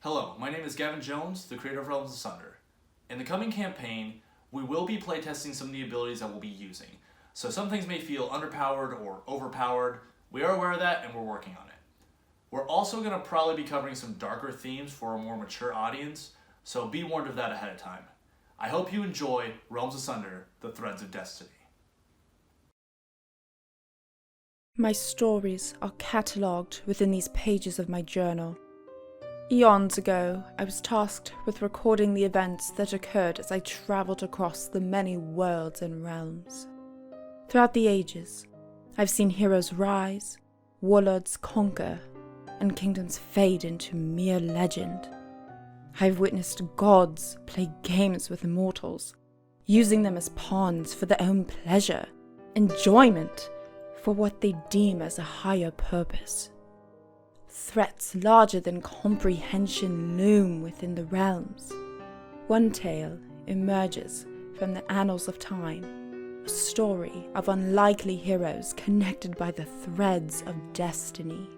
Hello, my name is Gavin Jones, the creator of Realms Asunder. In the coming campaign, we will be playtesting some of the abilities that we'll be using. So some things may feel underpowered or overpowered. We are aware of that and we're working on it. We're also going to probably be covering some darker themes for a more mature audience, so be warned of that ahead of time. I hope you enjoy Realms Asunder, The Threads of Destiny. My stories are catalogued within these pages of my journal. Eons ago, I was tasked with recording the events that occurred as I travelled across the many worlds and realms. Throughout the ages, I've seen heroes rise, warlords conquer, and kingdoms fade into mere legend. I've witnessed gods play games with mortals, using them as pawns for their own pleasure, enjoyment, for what they deem as a higher purpose. Threats larger than comprehension loom within the realms. One tale emerges from the annals of time, a story of unlikely heroes connected by the threads of destiny.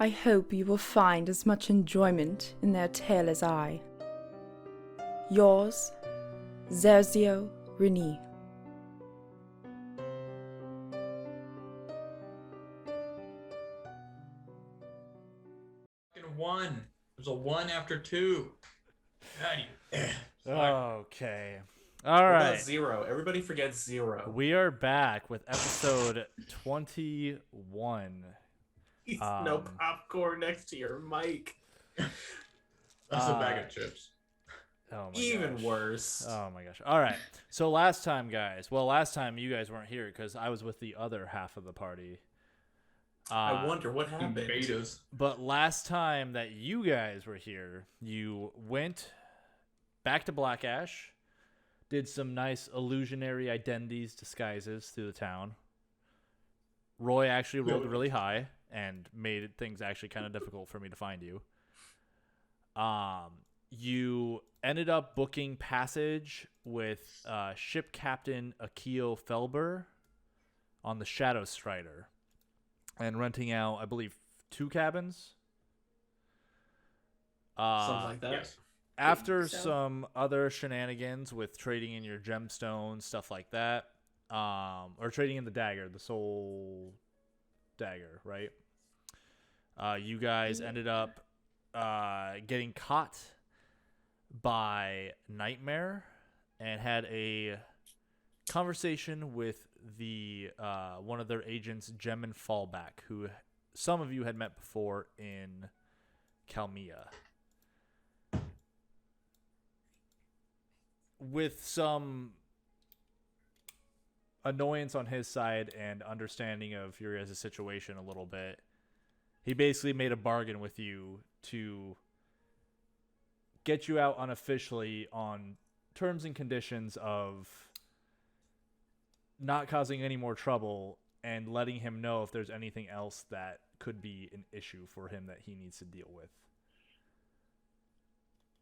I hope you will find as much enjoyment in their tale as I. Yours, Zerzio Rhys. One. There's a one after two. God, Okay. All What right. about zero? Everybody forgets zero. We are back with episode 21. No popcorn next to your mic. That's a bag of chips. Oh my Even gosh. worse. Oh my gosh. All right. So last time you guys weren't here because I was with the other half of the party. I wonder what happened. Betas. But last time that you guys were here, you went back to Blackash, did some nice illusionary identities, disguises through the town. Roy actually rolled really high and made things actually kind of difficult for me to find you. You ended up booking passage with ship captain Akio Felber on the Shadow Strider and renting out, I believe, 2 cabins. Something like that. Yes. After so. some other shenanigans with trading in your gemstones, stuff like that, or trading in the dagger, the soul dagger, right? You guys ended up getting caught by Nightmare and had a conversation with the one of their agents, Gem and Fallback, who some of you had met before in Kalmia. With some annoyance on his side and understanding of your guys' situation a little bit, he basically made a bargain with you to get you out unofficially on terms and conditions of not causing any more trouble and letting him know if there's anything else that could be an issue for him that he needs to deal with.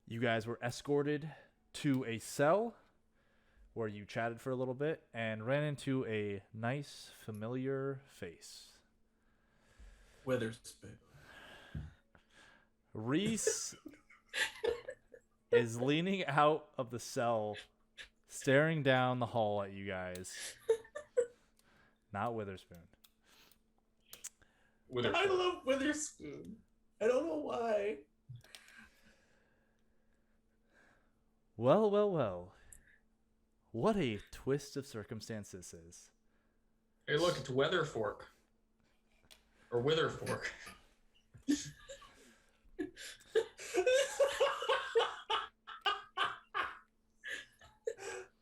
You guys were escorted to a cell where you chatted for a little bit and ran into a nice, familiar face. Witherspoon. Rhys is leaning out of the cell, staring down the hall at you guys. Not Witherspoon. I love Witherspoon. I don't know why. Well, well, well. What a twist of circumstance this is. Hey, look, it's Weather Fork. Or Wither Fork.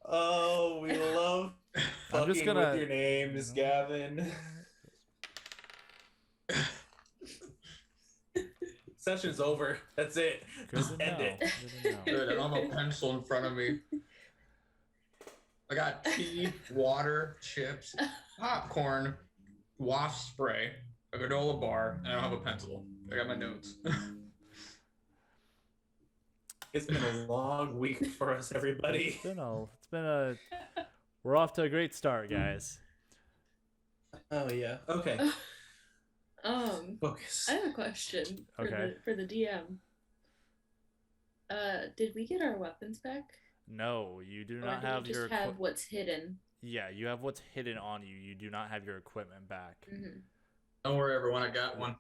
Oh, we love I'm just fucking gonna- with your names, Gavin. Session's over. That's it. Good Just to end know. it. Good to know. Good, I don't have a pencil in front of me. I got tea, water, chips, popcorn, waft spray, a granola bar, and I don't have a pencil. I got my notes. It's been a long week for us, everybody. We're off to a great start, guys. Oh yeah. Okay. Focus. I have a question Okay. for the DM. Did we get our weapons back? No, you do Or not do have we just your have what's hidden? Yeah, you have what's hidden on you. You do not have your equipment back. Mm-hmm. Don't worry, everyone. I got one.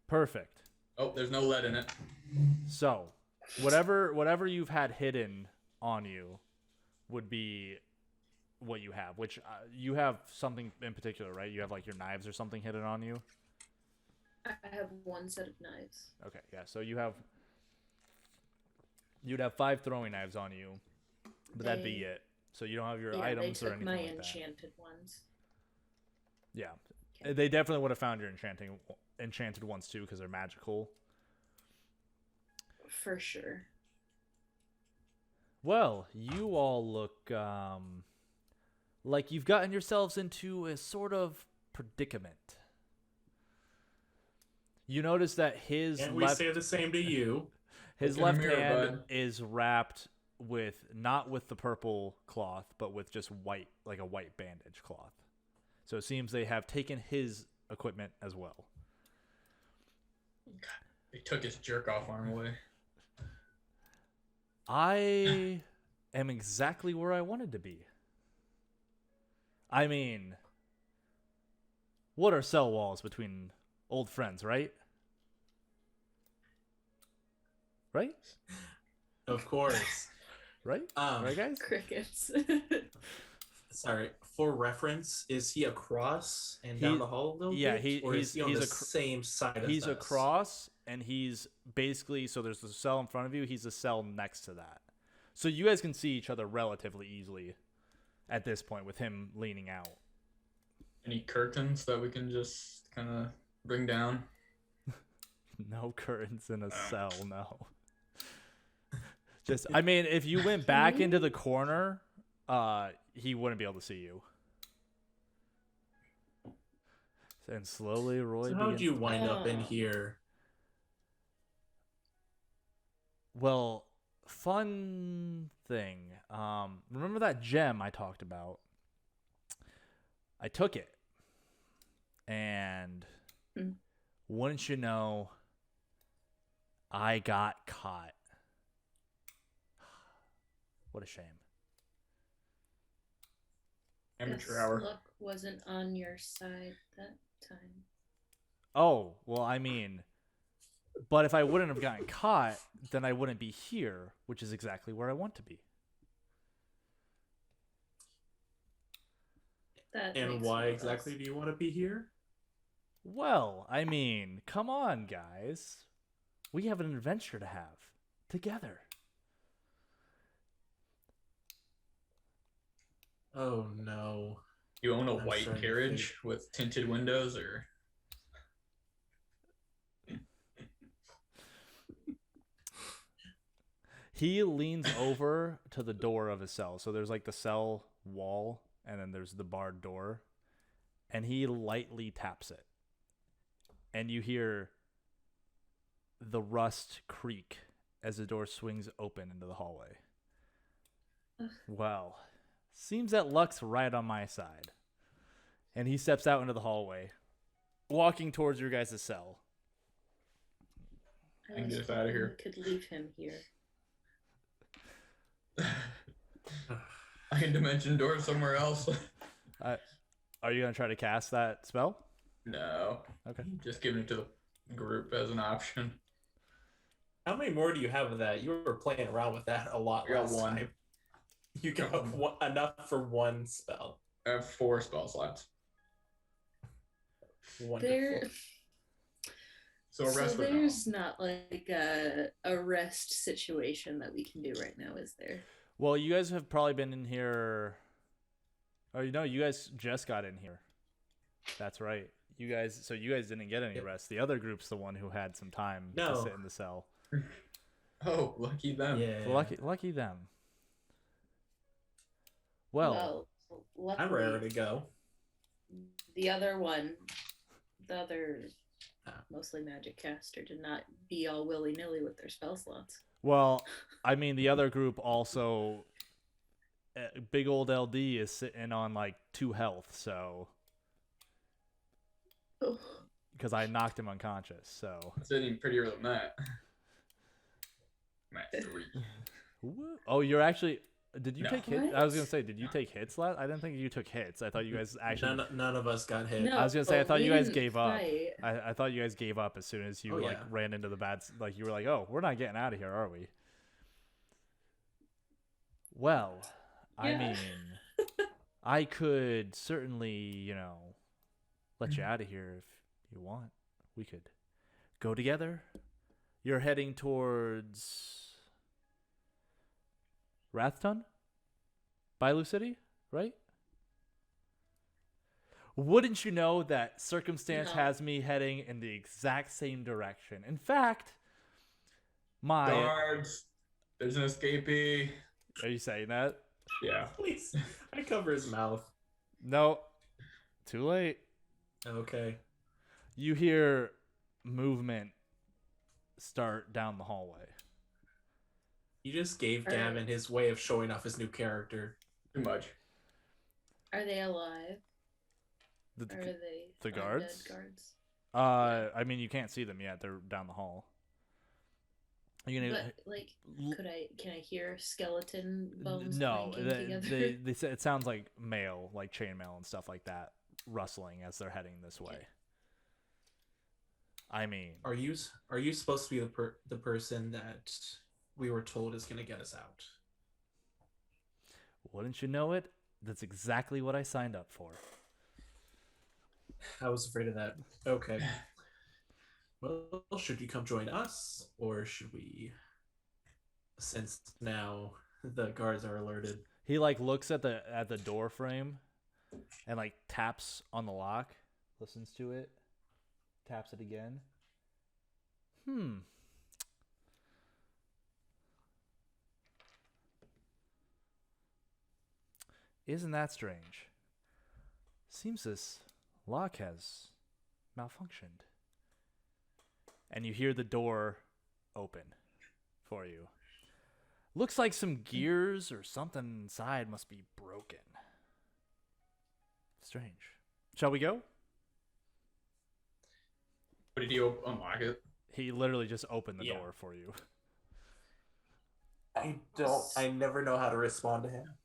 Perfect. Oh, there's no lead in it. So, whatever you've had hidden on you would be what you have, which you have something in particular, right? You have like your knives or something hidden on you. I have one set of knives. Okay, yeah. So you'd have 5 throwing knives on you, but that'd be it. So you don't have your items or anything my like enchanted ones. Yeah, Okay. they definitely would have found your enchanted ones too because they're magical. For sure. Well, you all look like you've gotten yourselves into a sort of predicament. You notice that his And we say the same to you. his Look in left the mirror, hand bud. is wrapped with not with the purple cloth, but with just white, like a white bandage cloth. So it seems they have taken his equipment as well. They took his jerk off arm away. I am exactly where I wanted to be. I mean, what are cell walls between old friends, right? Right? Of course. Right? Right, guys? Crickets. Sorry. For reference, is he across and He- down the hall a little yeah, bit? Or is he on he's the acro- same side as He's us? across, and he's basically, so there's the cell in front of you, he's the cell next to that. So you guys can see each other relatively easily at this point with him leaning out. Any curtains that we can just kind of bring down? No curtains in a cell, no. Just, I mean, if you went back into the corner, he wouldn't be able to see you. And slowly, Roy So how'd begins you to- wind up in here? Well, fun thing. Remember that gem I talked about? I took it. And wouldn't you know, I got caught. What a shame. Amateur Guess hour. luck wasn't on your side that time. Oh, well, I mean, but if I wouldn't have gotten caught, then I wouldn't be here, which is exactly where I want to be. That And makes why more exactly sense. do you want to be here? Well, I mean, come on, guys. We have an adventure to have together. Oh no. You own a I'm white starting to carriage with tinted windows, or He leans over to the door of his cell. So there's like the cell wall, and then there's the barred door. And he lightly taps it. And you hear the rust creak as the door swings open into the hallway. Well, seems that luck's right on my side. And he steps out into the hallway, walking towards your guys' cell. I can was get us outta hoping here. we could leave him here. I can dimension door somewhere else. Are you going to try to cast that spell? No, Okay. just giving it to the group as an option. How many more do you have of that? You were playing around with that a lot I got last one. time. You got enough for one spell. I have 4 spell slots, Wonderful. There, so a rest for now. there's not like a rest situation that we can do right now, is there? Well, you guys have probably been in here. Oh, you know, you guys just got in here. That's right. You guys didn't get any Yep. rest. The other group's the one who had some time to No. sit in the cell. Oh, lucky them. Yeah. So lucky them. Well, luckily, I'm ready to go. the other one, the other mostly magic caster, did not be all willy nilly with their spell slots. I mean, the other group also, big old LD is sitting on like 2 health, so Oh, because I knocked him unconscious. So It's sitting prettier than that. I'm at 3. What? Oh, you're actually. Did you No. take hits? What? I was gonna say, did you take hits last? I didn't think you took hits. I thought you guys actually. None of us got hit. No, I was gonna say, I thought we you guys didn't gave up. fight. I thought you guys gave up as soon as you Oh, like yeah. ran into the bad. Like you were like, oh, we're not getting out of here, are we? Well, I Yeah. mean, I could certainly, let you out of here if you want. We could go together. You're heading towards Rathton? Bailu City, right? Wouldn't you know that circumstance No. has me heading in the exact same direction? In fact, my... Guards. There's an escapee. Are you saying that? Yeah. Please. I cover his mouth. No. Too late. Okay. You hear movement start down the hallway. You just gave Alright. Gavin his way of showing off his new character. Too much. Are they alive? The, Or are they the undead guards? guards? I mean, you can't see them yet. They're down the hall. You gonna? But like, can I hear skeleton bones No, clanking together? they say it sounds like mail, like chainmail and stuff like that, rustling as they're heading this way. I mean, Are you supposed to be the person that we were told is going to get us out? wouldn't you know it? That's exactly what I signed up for. I was afraid of that. Okay. Well, should you come join us, or should we? Since now the guards are alerted. He like looks at the door frame, and like taps on the lock, listens to it, taps it again. Isn't that strange? Seems this lock has malfunctioned. And you hear the door open for you. Looks like some gears or something inside must be broken. Strange. Shall we go? What did you unlock it? He literally just opened the Yeah. door for you. I never know how to respond to him.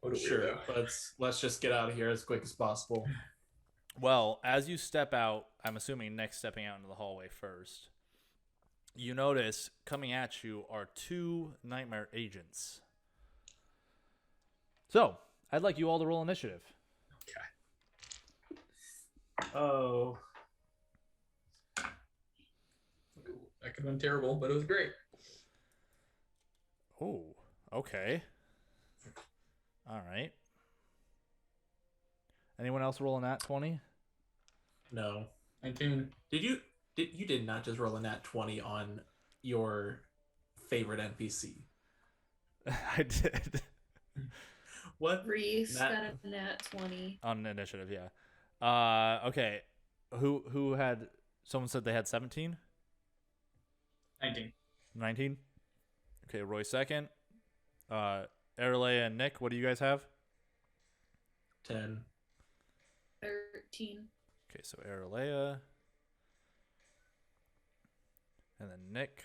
What a Sure, weirdo. let's just get out of here as quick as possible. Well, as you step out, I'm assuming Nick's stepping out into the hallway first. You notice coming at you are 2 nightmare agents. So, I'd like you all to roll initiative. Oh, That could have been terrible, but it was great. Oh, okay. All right. Anyone else rolling that 20? no. 19. You did not just roll a nat 20 on your favorite NPC. I did. What? Rhys Nat- got a nat 20. On initiative, yeah. Okay. Who had... Someone said they had 17? 19. 19? Okay, Roy second. Aerilaya and Nick, what do you guys have? 10. 13. Okay, so Aerilaya. And then Nick.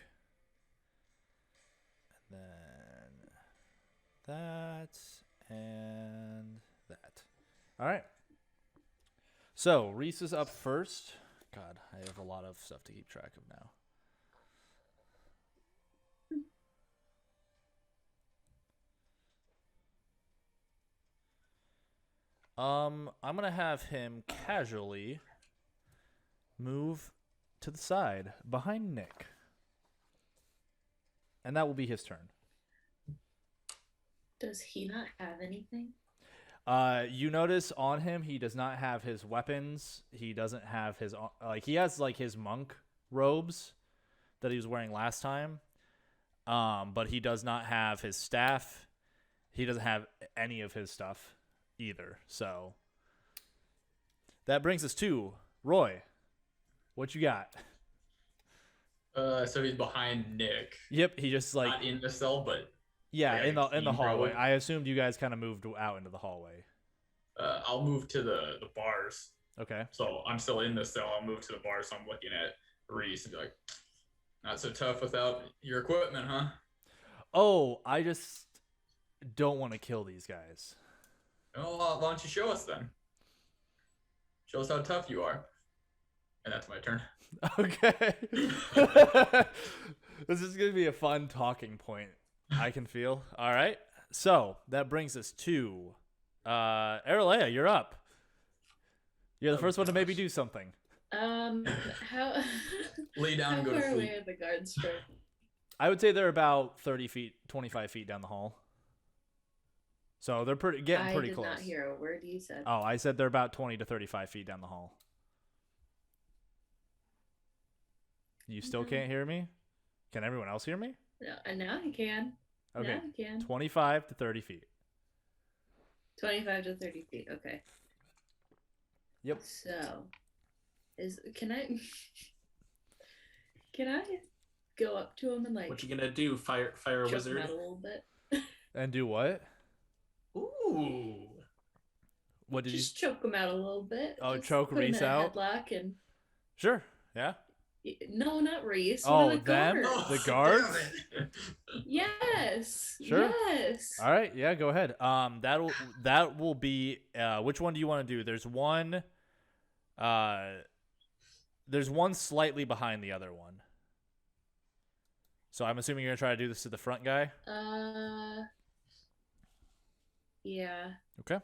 And then that. And that. All right. So, Rhys is up first. God, I have a lot of stuff to keep track of now. I'm gonna have him casually move to the side behind Nick, and that will be his turn. Does he not have anything? You notice on him he does not have his weapons. He doesn't have his he has like his monk robes that he was wearing last time, but he does not have his staff. He doesn't have any of his stuff either. So that brings us to Roy. What you got? So he's behind Nick. Yep, he just like Not in the cell, but yeah, in the clean, hallway. probably. I assumed you guys kind of moved out into the hallway. I'll move to the bars. Okay. So I'm still in the cell. I'll move to the bar. So I'm looking at Rhys and be like, Not so tough without your equipment, huh? Oh, I just don't want to kill these guys. Well, why don't you show us then? Show us how tough you are. And that's my turn. Okay. This is going to be a fun talking point, I can feel. All right. So that brings us to Aerilaya, you're up. You're the first one to maybe do something. How Lay down how and go to far away sleep. are the guards from? I would say they're about 30 feet, 25 feet down the hall. So they're getting pretty close. I did not hear a word you said. Oh, I said they're about 20 to 35 feet down the hall. You still can't hear me? Can everyone else hear me? No, and now I can. Okay. Now I can. 25 to 30 feet. 25 to 30 feet. Okay. Yep. So, can I go up to him and like What you gonna do? Fire a choke him wizard? out a little bit? And do what? Ooh. What did Just choke him out a little bit. Oh, Just choke put him Rhys in a out? headlock and Sure. Yeah. no, not Rhys. Oh, One of the them? guards. The guards? Damn it. Yes. Sure. Yes. All right. Yeah, go ahead. That will be which one do you want to do? There's one slightly behind the other one. So I'm assuming you're going to try to do this to the front guy? Yeah. Okay.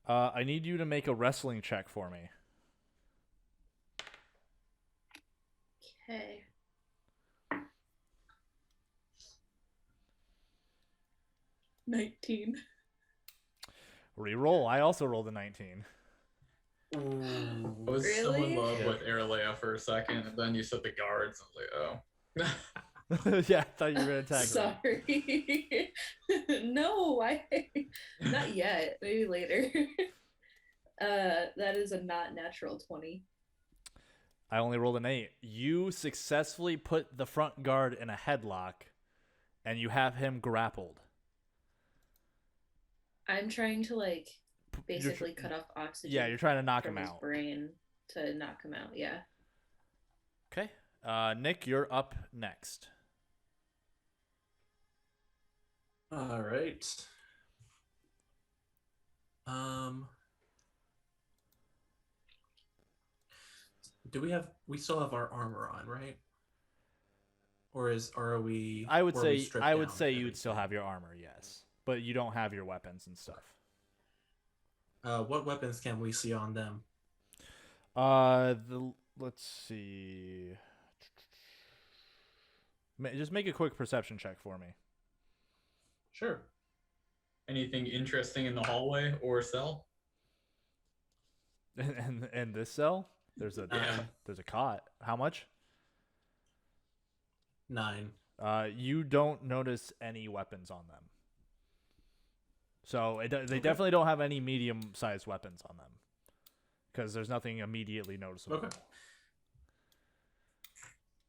I need you to make a wrestling check for me. Okay. $19. Reroll. I also rolled a 19. I was so Really? in love Yeah. with Aerilaya for a second, and then you said the guards. I was like, oh. Yeah, I thought you were going to attack me. Sorry. No, not yet. Maybe later. That is a not natural 20. I only rolled an 8. You successfully put the front guard in a headlock, and you have him grappled. I'm trying to like You're basically cut off oxygen. Yeah, you're trying to knock from him his out. brain to knock him out. Yeah. Okay. Nick, you're up next. All right. We still have our armor on, right? Or are we? I would or are we say stripped I would down say and you'd still everything? have your armor, yes, but you don't have your weapons and stuff. What weapons can we see on them? Let's see. Just make a quick perception check for me. Sure. Anything interesting in the hallway or cell? In this cell, there's a cot. How much? 9. You don't notice any weapons on them. So they Okay. definitely don't have any medium-sized weapons on them, because there's nothing immediately noticeable. Okay.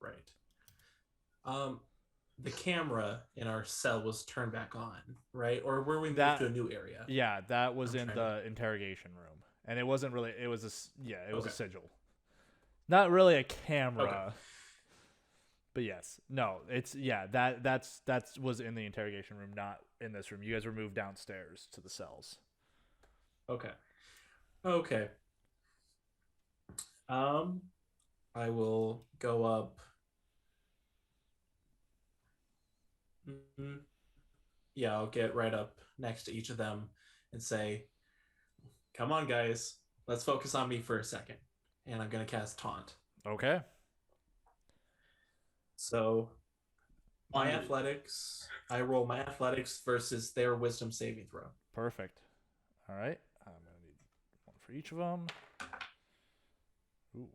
Right. The camera in our cell was turned back on, right? Or were we moved to a new area? Yeah, that was I'm in trying the interrogation room, and it wasn't really. It was it was a Okay. sigil, not really a camera. Okay. But yes, no, it's that was in the interrogation room, not in this room. You guys were moved downstairs to the cells. Okay. Okay. I will go up. Yeah, I'll get right up next to each of them and say, "Come on, guys, let's focus on me for a second." And I'm gonna cast Taunt. Okay. So, I roll my athletics versus their wisdom saving throw. Perfect. All right. I'm gonna need one for each of them. Ooh.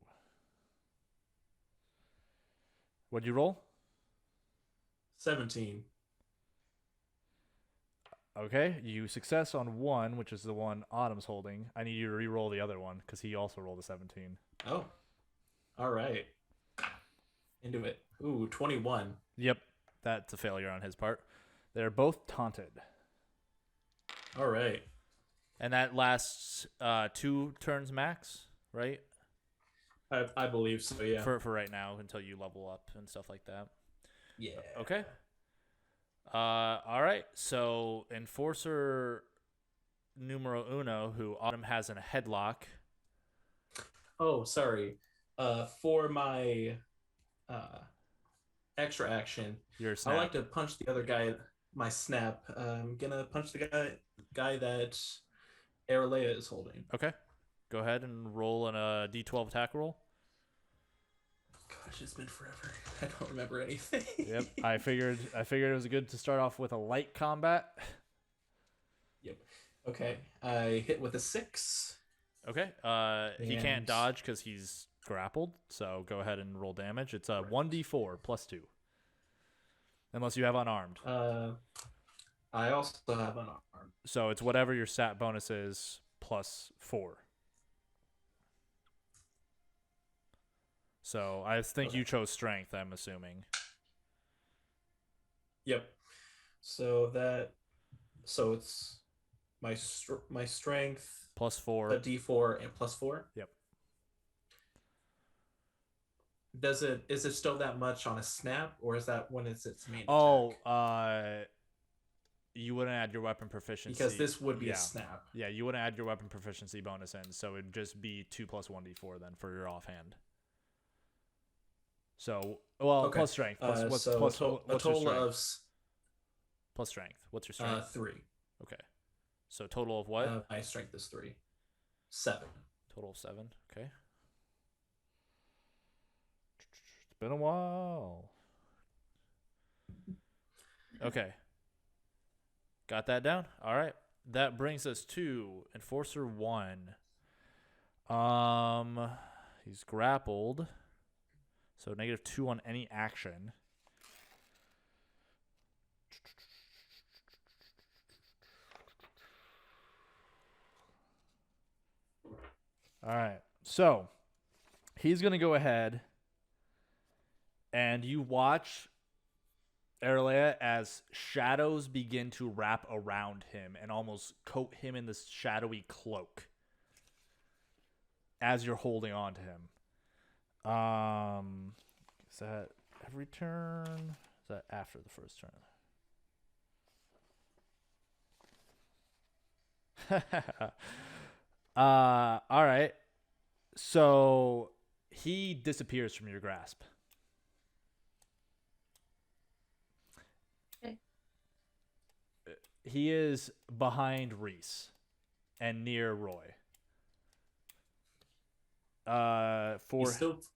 What'd you roll? 17. Okay, you success on one, which is the one Autumn's holding. I need you to re-roll the other one because he also rolled a 17. Oh, all right. Into it. Ooh, 21. Yep, that's a failure on his part. They're both taunted, All right. and that lasts 2 turns max, right? I believe so. Yeah. For right now until you level up and stuff like that. Yeah. Okay. All right. So Enforcer numero uno, who Autumn has in a headlock. Oh, sorry. For my extra action, Your I snap. like to punch the other guy. My snap. I'm gonna punch the guy that Aerilaya is holding. Okay. Go ahead and roll on a D12 attack roll. Gosh, it's been forever. I don't remember anything. Yep. I figured it was good to start off with a light combat. Yep. Okay. I hit with a 6. Okay. He can't And- dodge because he's grappled. So go ahead and roll damage. It's a 1d4 plus 2. Unless you have unarmed. I also have an arm. So it's whatever your stat bonus is plus 4. So I think you chose strength, I'm assuming. Yep. So it's my strength Plus 4. a D4 and plus 4. Yep. Is it still that much on a snap, or is that when it's its main Oh, you wouldn't add your weapon proficiency. because this would be yeah. a snap. Yeah, you wouldn't add your weapon proficiency bonus in, so it'd just be 2 plus 1d4 then for your offhand. So, well, Okay. plus strength. Plus, So what's a your total strength? of Plus strength. What's your strength? 3. Okay. So total of what? My strength is 3. 7. Total of 7. Okay. It's been a while. Okay. Got that down? All right. That brings us to Enforcer 1. He's grappled. So -2 on any action. All right. So he's going to go ahead and you watch Aerilaya as shadows begin to wrap around him and almost coat him in this shadowy cloak as you're holding on to him. Is that every turn? Is that after the first turn? All right. So he disappears from your grasp. Okay. He is behind Rhys and near Roy.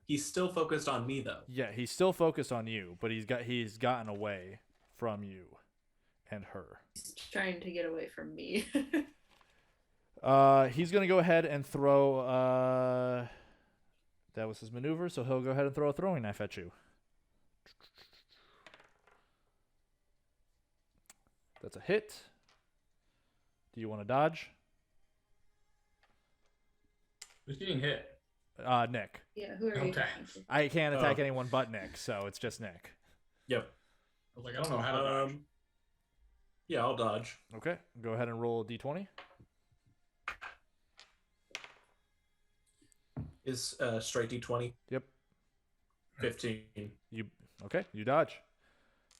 He's still focused on me though. Yeah, he's still focused on you, but he's gotten away from you and her. He's trying to get away from me. He's gonna go ahead and throw. That was his maneuver, so he'll go ahead and throw a throwing knife at you. That's a hit. Do you want to dodge? Who's getting hit? Nick. Yeah, who are you Okay. talking to? I can't attack anyone but Nick, so it's just Nick. Yep. I was like, I don't know how to dodge. Yeah, I'll dodge. Okay, go ahead and roll a d20. Is straight D20. Yep. 15. You dodge.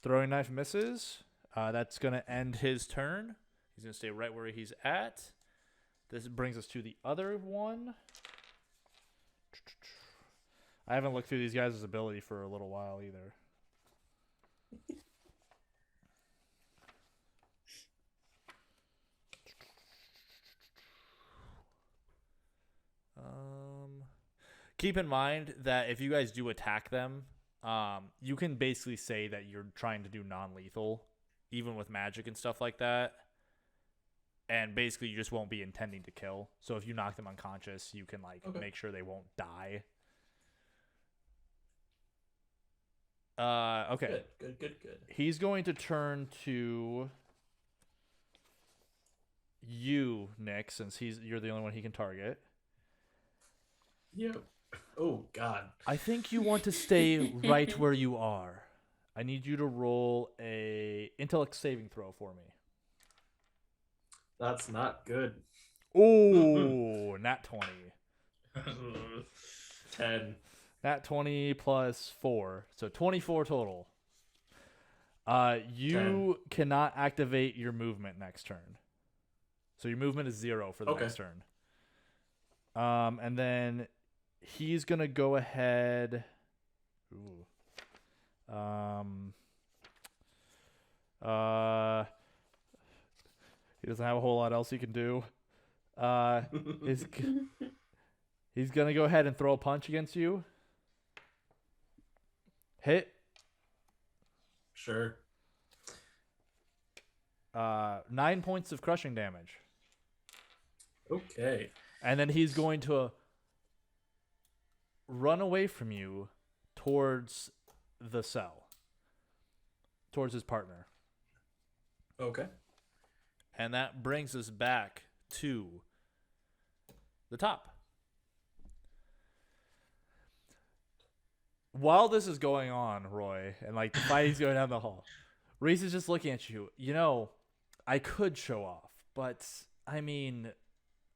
Throwing knife misses. That's gonna end his turn. He's gonna stay right where he's at. This brings us to the other one. I haven't looked through these guys' ability for a little while either. Keep in mind that if you guys do attack them, you can basically say that you're trying to do non-lethal, even with magic and stuff like that. And basically, you just won't be intending to kill. So if you knock them unconscious, you can make sure they won't die. Okay. Good. He's going to turn to you, Nick, since you're the only one he can target. Yep. Oh God. I think you want to stay right where you are. I need you to roll a intellect saving throw for me. That's not good. Oh, nat 20. 10. Nat 20 plus 4. So 24 total. You cannot activate your movement next turn. So your movement is 0 for the next turn. And then he's going to go ahead. Ooh. He doesn't have a whole lot else he can do. He's going to go ahead and throw a punch against you. Hit. Sure. 9 points of crushing damage. Okay. And then he's going to run away from you towards the cell. Towards his partner. Okay. And that brings us back to the top. While this is going on, Roy, and like the fighting's going down the hall, Rhys is just looking at you. You know, I could show off, but I mean,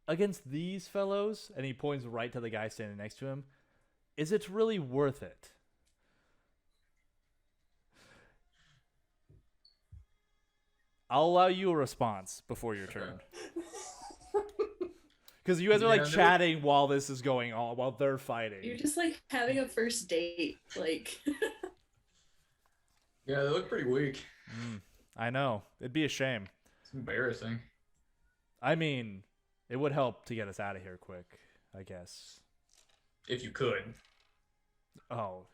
against these fellows, and he points right to the guy standing next to him, is it really worth it? I'll allow you a response before your turn. Because you guys are like chatting while this is going on, while they're fighting. You're just like having a first date. Like. Yeah, they look pretty weak. I know. It'd be a shame. It's embarrassing. I mean, it would help to get us out of here quick, I guess. If you could. Oh,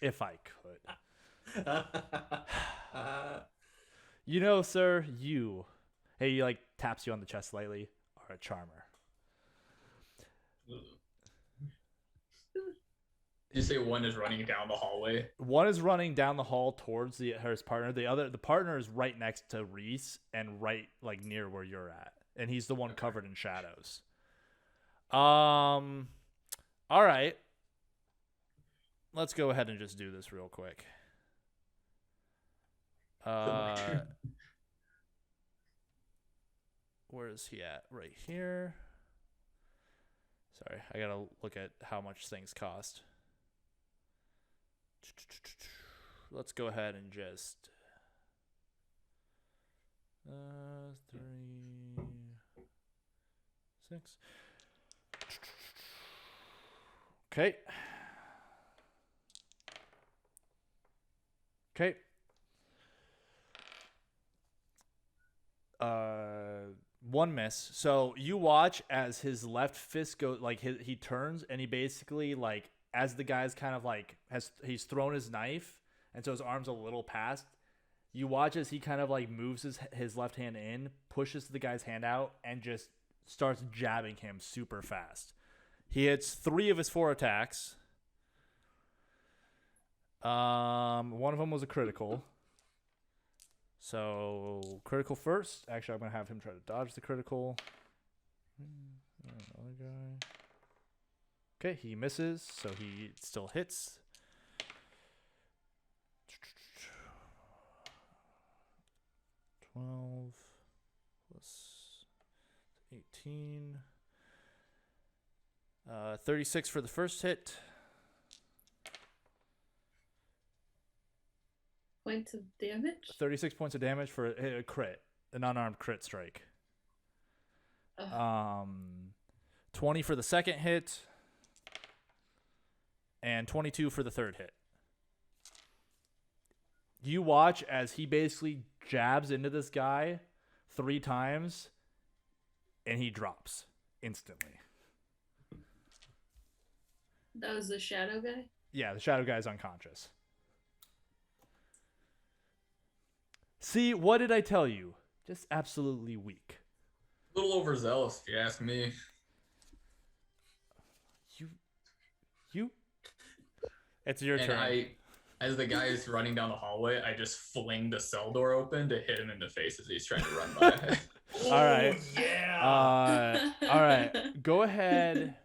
if I could. You know, sir, you. Hey, he like taps you on the chest lightly. Are a charmer. You say one is running down the hallway? One is running down the hall towards his partner. The partner is right next to Rhys and right like near where you're at, and he's the one covered in shadows. All right. Let's go ahead and just do this real quick. Where is he at? Right here. Sorry, I gotta look at how much things cost. Let's go ahead and just 3, 6. Okay. Okay. One miss. So you watch as his left fist goes, like he turns, and he basically like, as the guy's kind of like he's thrown his knife, and so his arm's a little past. You watch as he kind of like moves his left hand in, pushes the guy's hand out, and just starts jabbing him super fast. He hits 3 of his 4 attacks. One of them was a critical. So critical first. Actually, I'm gonna have him try to dodge the critical. Another guy. Okay, he misses, so he still hits. 12 plus 18. 36 for the first hit. Points of damage? 36 points of damage for a crit, an unarmed crit strike. 20 for the second hit, and 22 for the third hit. You watch as he basically jabs into this guy 3 times, and he drops instantly. That was the shadow guy? Yeah, the shadow guy's unconscious. See, what did I tell you? Just absolutely weak. A little overzealous, if you ask me. You? It's your turn. As the guy is running down the hallway, I just fling the cell door open to hit him in the face as he's trying to run by. All right. Yeah. All right. Go ahead.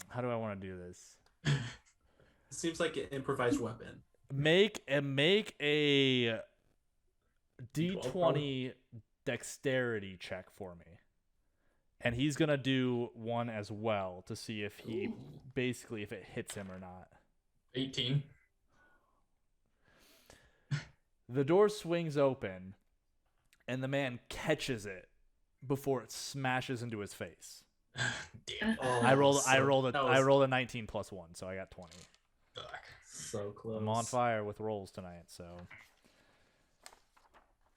How do I want to do this? It seems like an improvised weapon. Make a D20 dexterity check for me. And he's gonna do one as well to see if he basically if it hits him or not. 18. The door swings open, and the man catches it before it smashes into his face. Damn. Oh, I rolled that was- a 19 plus 1, so I got 20. Fuck. So close. I'm on fire with rolls tonight, so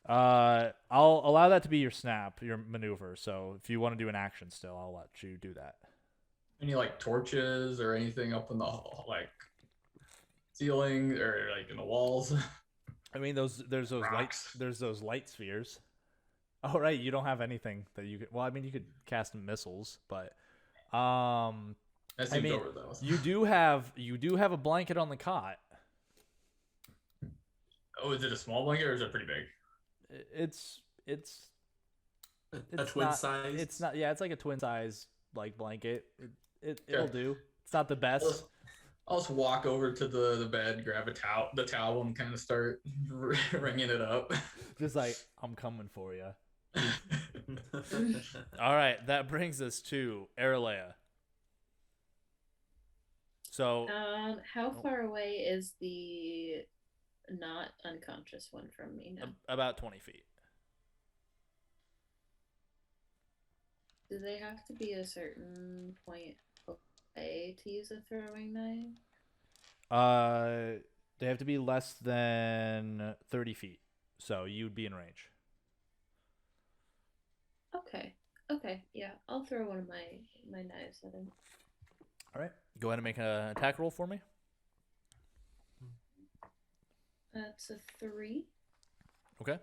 I'll allow that to be your snap, your maneuver. So if you want to do an action still, I'll let you do that. Any like torches or anything up in the like ceiling or like in the walls? I mean, there's those light spheres. Oh right, you don't have anything that you could. Well, I mean, you could cast missiles, but That seems mean, over those. you do have a blanket on the cot. Oh, is it a small blanket or is it pretty big? It's a twin not, size. It's not. Yeah, it's like a twin size like blanket. It'll do. It's not the best. I'll just walk over to the bed, grab the towel, and kind of start ringing it up. Just like, I'm coming for you. All right, that brings us to Aerilaya. So, how far away is the not unconscious one from me now? about 20 feet. Do they have to be a certain point away to use a throwing knife? They have to be less than 30 feet, so you'd be in range. Okay, yeah, I'll throw one of my knives at him. All right, go ahead and make an attack roll for me. That's a 3. Okay.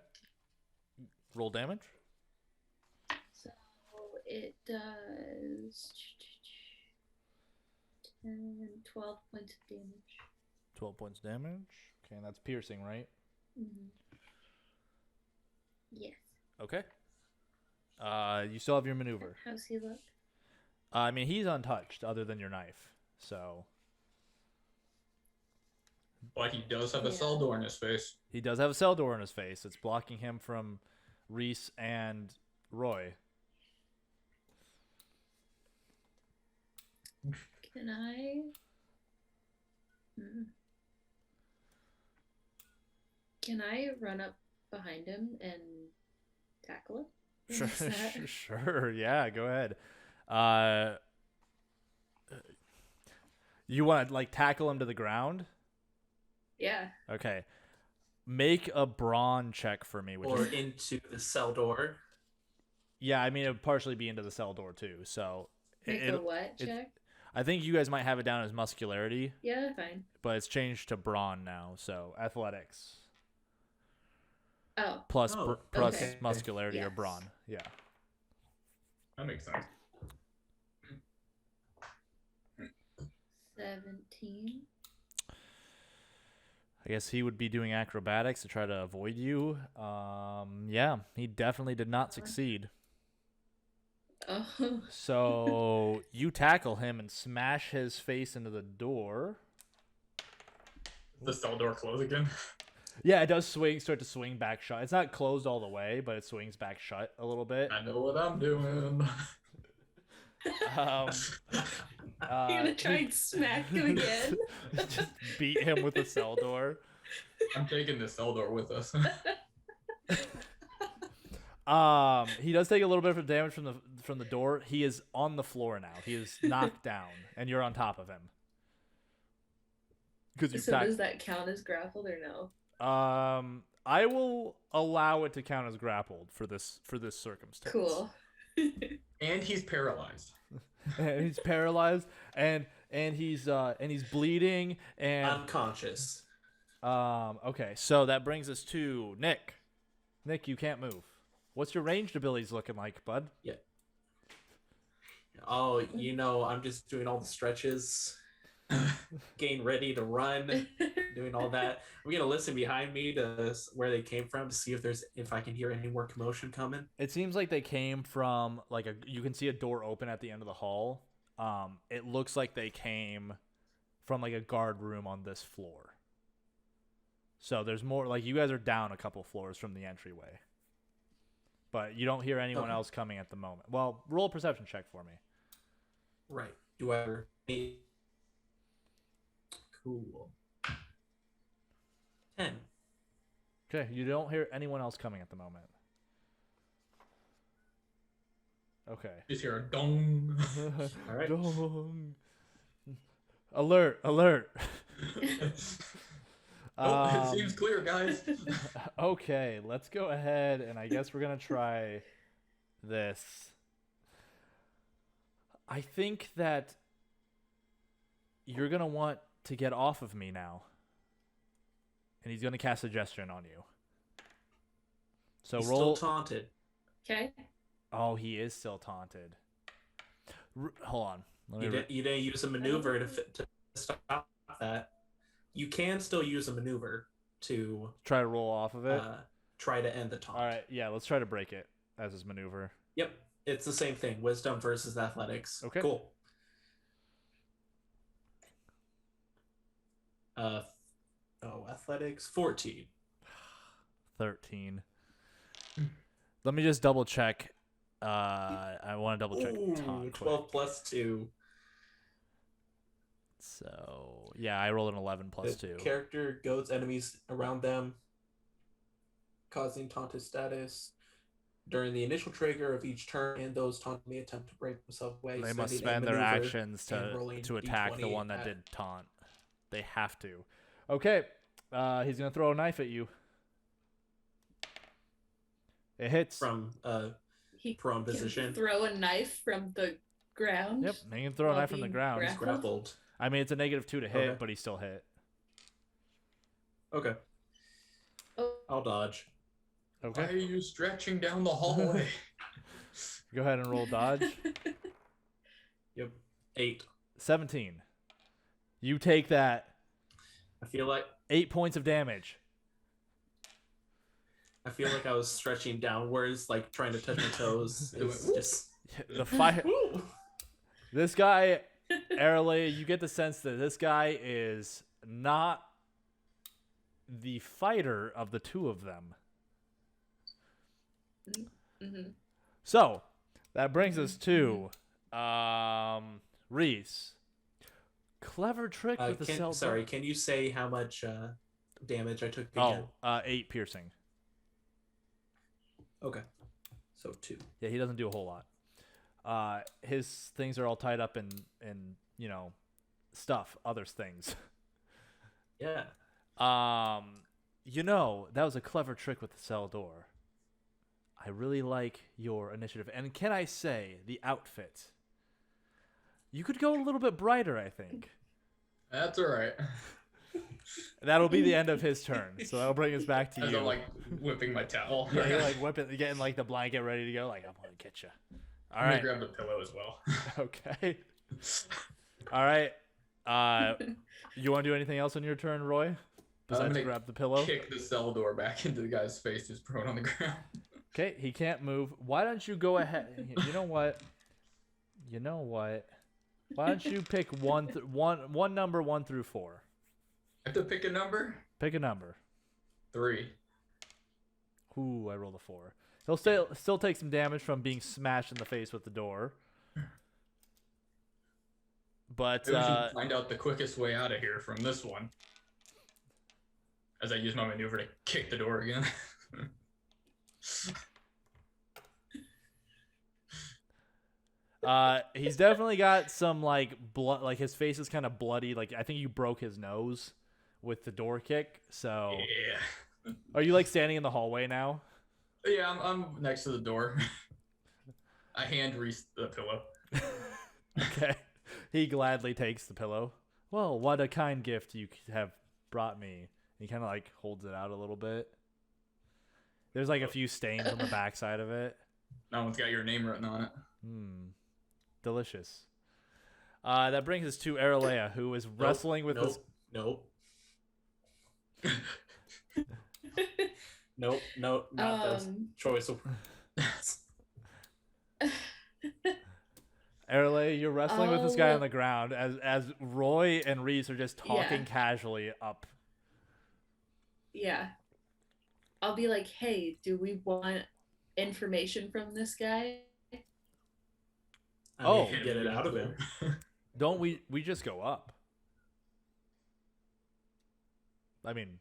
Roll damage. So it does 10, 12 points of damage. 12 points damage. Okay, and that's piercing, right? Mm-hmm. Yes. Okay. You still have your maneuver. How's he look? I mean, he's untouched other than your knife, so But he does have a cell door in his face. he does have a cell door in his face. It's blocking him from Rhys and Roy. Can I? Can I run up behind him and tackle him? Sure, sure. Yeah, go ahead. You want to like tackle him to the ground? Yeah. Okay. Make a brawn check for me. Or into the cell door. Yeah, I mean it would partially be into the cell door too. So Make a what check? I think you guys might have it down as muscularity. Yeah, fine. But it's changed to brawn now. So athletics. Oh. Plus Okay. muscularity or Yes. brawn. Yeah. That makes sense. 17. I guess he would be doing acrobatics to try to avoid you. Yeah, he definitely did not succeed. Oh. So you tackle him and smash his face into the door. The cell door close again. Yeah, it does start to swing back shut. It's not closed all the way, but it swings back shut a little bit. I know what I'm doing. You're gonna try and smack him again? Just beat him with the cell door. I'm taking the cell door with us. He does take a little bit of damage from the door. He is on the floor now. He is knocked down, and you're on top of him. So does that count as grappled or no? I will allow it to count as grappled for this circumstance. Cool. And he's paralyzed. And he's paralyzed, and he's bleeding and Unconscious. Okay, so that brings us to Nick. Nick, you can't move. What's your ranged abilities looking like, bud? Yeah. Oh, I'm just doing all the stretches, getting ready to run, doing all that. I'm gonna listen behind me to where they came from to see if I can hear any more commotion coming. It seems like they came from you can see a door open at the end of the hall. It looks like they came from like a guard room on this floor. So there's more, like you guys are down a couple floors from the entryway. but you don't hear anyone Okay. else coming at the moment. Well, roll a perception check for me. Right. Do I ever need... Cool. 10. Okay, you don't hear anyone else coming at the moment. Okay. Just hear a dong. All right. Dong. Alert! Alert! It seems clear, guys. Okay, let's go ahead, and I guess we're gonna try this. I think that you're gonna want to get off of me now, and he's gonna cast Suggestion on you. So He's roll. still taunted. Okay. Oh, he is still taunted. Hold on. Let me You didn't use a maneuver to stop that. You can still use a maneuver to try to roll off of it. try to end the taunt. All right, yeah, let's try to break it as his maneuver. Yep, it's the same thing. Wisdom versus athletics. Okay. Cool. Athletics 14. 13. Let me just double check. I want to double check. Ooh, taunt 12 quick. plus 2. So yeah, I rolled an 11 plus The 2. character goads enemies around them, causing taunted status. During the initial trigger of each turn, and those taunted may attempt to break themselves away. They must spending a spend their maneuver actions and rolling to attack the D20 one that at- did taunt. They have to. Okay, he's gonna throw a knife at you. It hits. from He prone can position. throw a knife from the ground. Yep, he can throw a While knife from the being ground. He's grappled. I mean, it's a -2 to hit, Okay. but he still hit. Okay, Oh, I'll dodge. Why are Okay, you stretching down the hallway? go ahead and roll dodge. Yep, 8. 17. You take that I feel like 8 points of damage. I was stretching downwards, like trying to touch my toes. It It's went, just The fire. Woo! This guy, Aerilaya, you get the sense that this guy is not the fighter of the two of them. hmm So that brings us to Rhys. Clever trick with the cell. Sorry, can you say how much damage I took Oh, again? 8 piercing. Okay, so 2. Yeah, he doesn't do a whole lot. His things are all tied up in stuff, other things. Yeah. That was a clever trick with the cell door. I really like your initiative. And can I say, the outfit. You could go a little bit brighter, I think. That's all right. That'll be the end of his turn. So that'll bring us back to As you. I'm like whipping my towel. Yeah, you're like whipping, getting like the blanket ready to go. Like, I'm going to get you. All I'm gonna right. grab the pillow as well. Okay. All right. You want to do anything else on your turn, Roy? Besides gonna grab the pillow? Kick the cell door back into the guy's face, who's prone on the ground. Okay, he can't move. Why don't you go ahead? You know what? Why don't you pick one number 1 through 4? I have to pick a number. Pick a number. 3. Ooh, I rolled a 4. He'll still take some damage from being smashed in the face with the door. But Maybe we should find out the quickest way out of here from this one. As I use my maneuver to kick the door again. he's definitely got some like blood. Like his face is kind of bloody. Like I think you broke his nose with the door kick. So Yeah. are you like standing in the hallway now? Yeah, I'm next to the door. I hand Rhys the pillow. Okay. He gladly takes the pillow. Well, what a kind gift you have brought me. He kind of like holds it out a little bit. There's like a few stains on the backside of it. That one's got your name written on it. Delicious. That brings us to Aerilaya, who is wrestling with this. Nope. Nope. Not the choice of Aerilaya, you're wrestling with this guy on the ground as Roy and Rhys are just talking Yeah. casually up. Yeah. I'll be like, hey, do we want information from this guy? I mean, Oh. get it out of him. Don't we just go up? I mean,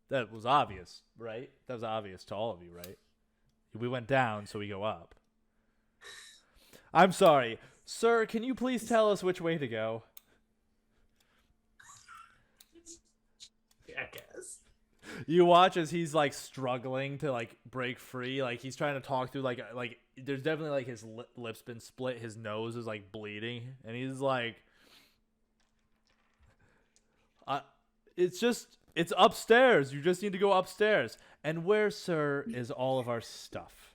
that was obvious, right? That was obvious to all of you, right? We went down, so we go up. I'm sorry. Sir, can you please tell us which way to go? Jackass. You watch as he's like struggling to like break free. Like he's trying to talk through like there's definitely like his lips been split. His nose is like bleeding, and he's like, it's upstairs. You just need to go upstairs. And where, sir, is all of our stuff?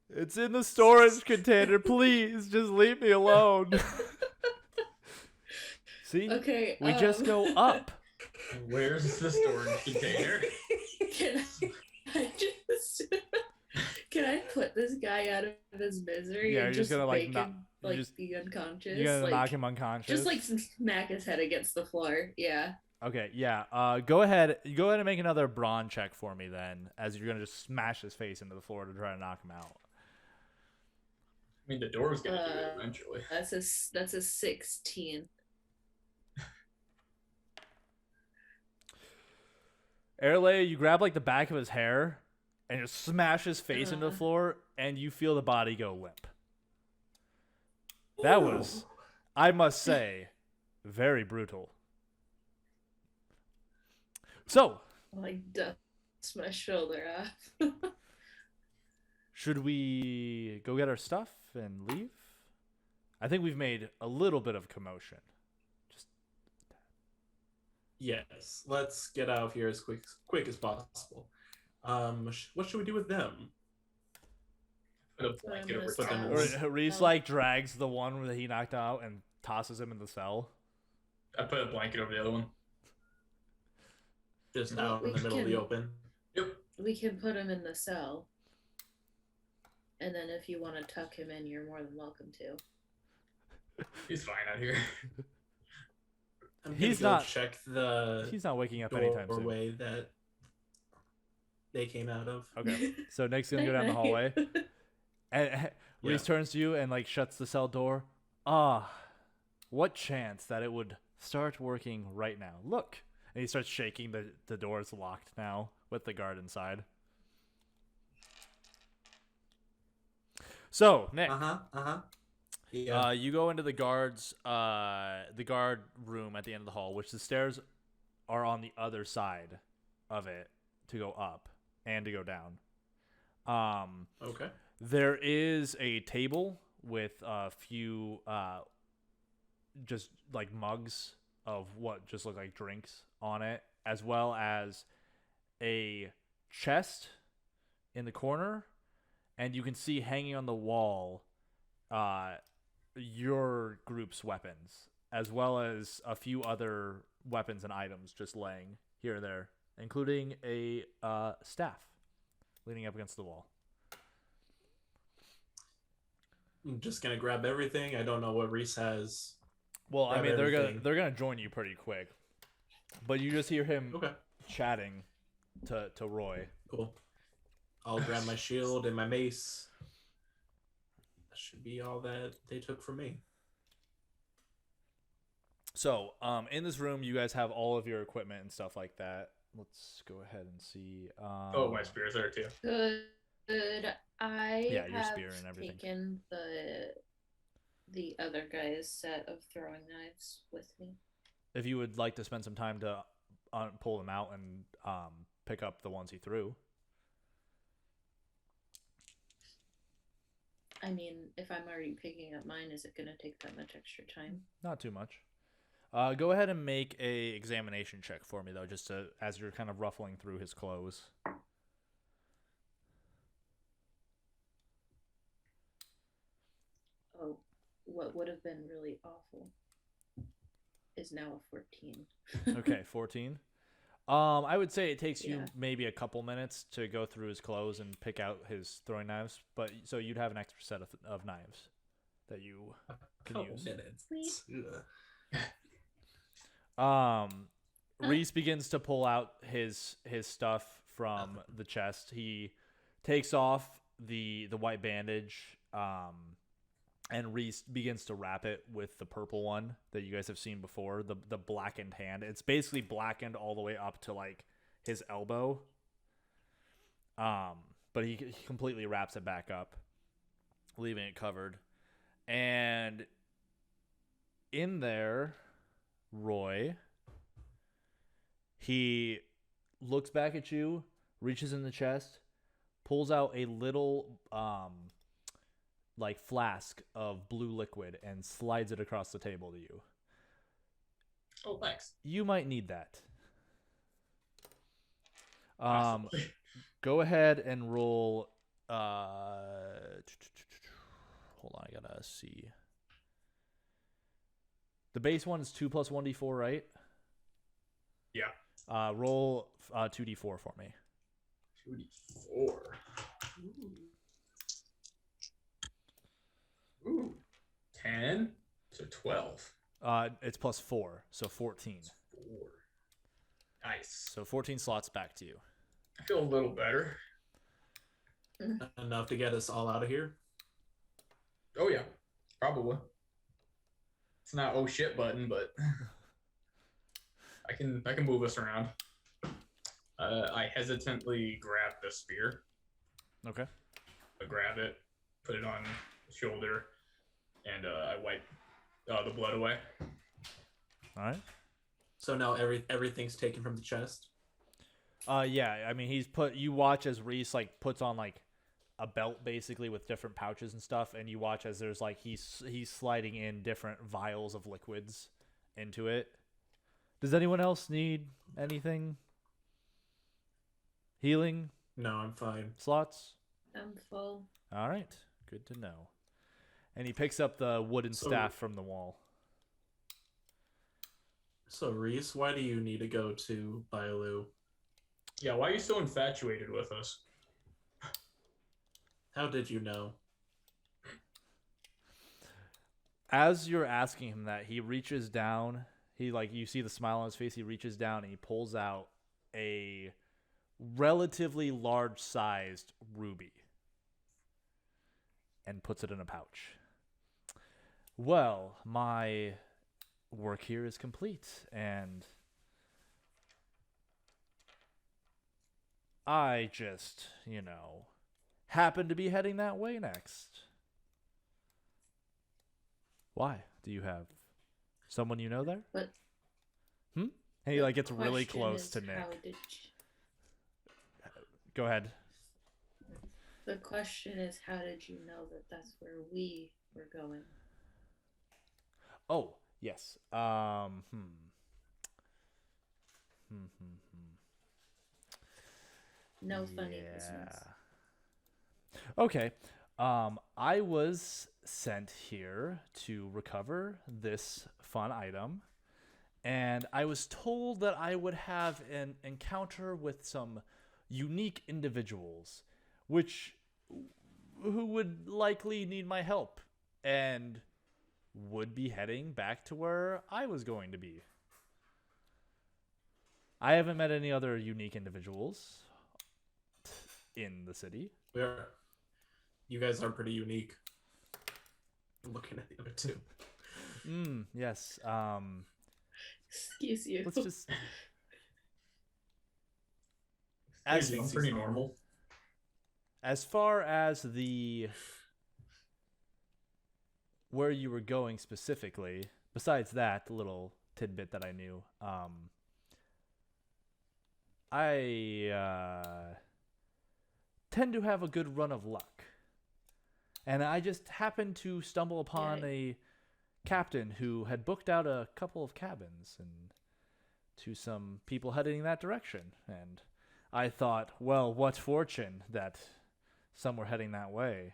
It's in the storage container. Please, just leave me alone. See? Okay. We just go up. Where's the storage container? Can I just can I put this guy out of his misery Yeah, and you're just just gonna like make not him like just be unconscious? you're gonna like, knock him unconscious. just like smack his head against the floor. Yeah. Okay, yeah. Go ahead and make another brawn check for me then, as you're gonna just smash his face into the floor to try to knock him out. I mean, the door's gonna do it eventually. That's a 16. Aerilaya, you grab like the back of his hair and just smash his face into the floor, and you feel the body go limp. That was, I must say, very brutal. So, Like dust my shoulder off. should we go get our stuff and leave? I think we've made a little bit of commotion. Yes, let's get out of here as quick as possible. What should we do with them? Put a blanket over Put them top. in- Rhys like drags the one that he knocked out and tosses him in the cell. I put a blanket over the other one. Just out in We the middle of the can- open. Yep. We can put him in the cell. And then if you want to tuck him in, you're more than welcome to. He's fine out here. I'm He's gonna go not- check the He's not waking up anytime soon. doorway that they came out of. Okay, so Nick's gonna go down the hallway, and Rhys turns to you and like shuts the cell door. Ah, what chance that it would start working right now? Look, and he starts shaking. The door is locked now with the guard inside. So Nick, Yeah. you go into the guard room at the end of the hall, which the stairs are on the other side of it to go up and to go down. Okay. There is a table with a few just like mugs of what just look like drinks on it, as well as a chest in the corner, and you can see hanging on the wall your group's weapons, as well as a few other weapons and items just laying here and there, including a staff leaning up against the wall. I'm just gonna grab everything. I don't know what Rhys has. Well, I Grab mean, everything. they're gonna join you pretty quick, but you just hear him Okay. chatting to Roy. Cool. I'll grab my shield and my mace. That should be all that they took from me. So, in this room, you guys have all of your equipment and stuff like that. Let's go ahead and see. Oh, my spear's there too. Good. I Yeah, your have spear and everything. taken the other guy's set of throwing knives with me. If you would like to spend some time to pull them out and pick up the ones he threw. I mean, if I'm already picking up mine, is it going to take that much extra time? Not too much. Go ahead and make a examination check for me, though, just to, as you're kind of ruffling through his clothes. Oh, what would have been really awful is now a 14. Okay, 14. I would say it takes you Yeah. maybe a couple minutes to go through his clothes and pick out his throwing knives, but so you'd have an extra set of knives that you can Couple use. minutes. Sweet. Ugh. Rhys begins to pull out his stuff from the chest. He takes off the white bandage, and Rhys begins to wrap it with the purple one that you guys have seen before, the blackened hand. It's basically blackened all the way up to like his elbow. But he completely wraps it back up, leaving it covered. And in there, Roy, he looks back at you, reaches in the chest, pulls out a little like flask of blue liquid and slides it across the table to you. Oh, thanks. You might need that. Possibly. Go ahead and roll. Hold on, I gotta see. The base one is 2 plus 1d4, right? Yeah. Roll 2d4 for me. 2d4. Ooh. 10 to 12. It's plus 4, so 14. 4. Nice. So 14 slots back to you. I feel a little better. Enough to get us all out of here. Oh yeah, probably. It's not oh shit button, but I can move us around. I hesitantly grab the spear. Okay. I grab it, put it on the shoulder, and I wipe the blood away. All right. So now everything's taken from the chest. Yeah. I mean, you watch as Rhys like puts on like a belt basically with different pouches and stuff, and you watch as there's like he's sliding in different vials of liquids into it. Does anyone else need anything? Healing? No, I'm fine. Slots? I'm full. All right. Good to know. And he picks up the wooden staff from the wall. So, Rhys, why do you need to go to Bailu? Yeah, why are you so infatuated with us? How did you know? As you're asking him that, he reaches down. You see the smile on his face. He reaches down and he pulls out a relatively large-sized ruby and puts it in a pouch. Well, my work here is complete, and I just, happen to be heading that way next. Why? Do you have someone you know there? But And he gets really question close is, to Nick. how did Go ahead. The question is, how did you know that that's where we were going? Oh, yes. No funny business. Okay. I was sent here to recover this fun item, and I was told that I would have an encounter with some unique individuals, who would likely need my help, and would be heading back to where I was going to be. I haven't met any other unique individuals in the city. You guys are pretty unique. I'm looking at the other two. Yes. Excuse you. Let's just. I'm pretty normal. As far as where you were going specifically, besides that little tidbit that I knew, I tend to have a good run of luck. And I just happened to stumble upon a captain who had booked out a couple of cabins and to some people heading that direction. And I thought, well, what fortune that some were heading that way.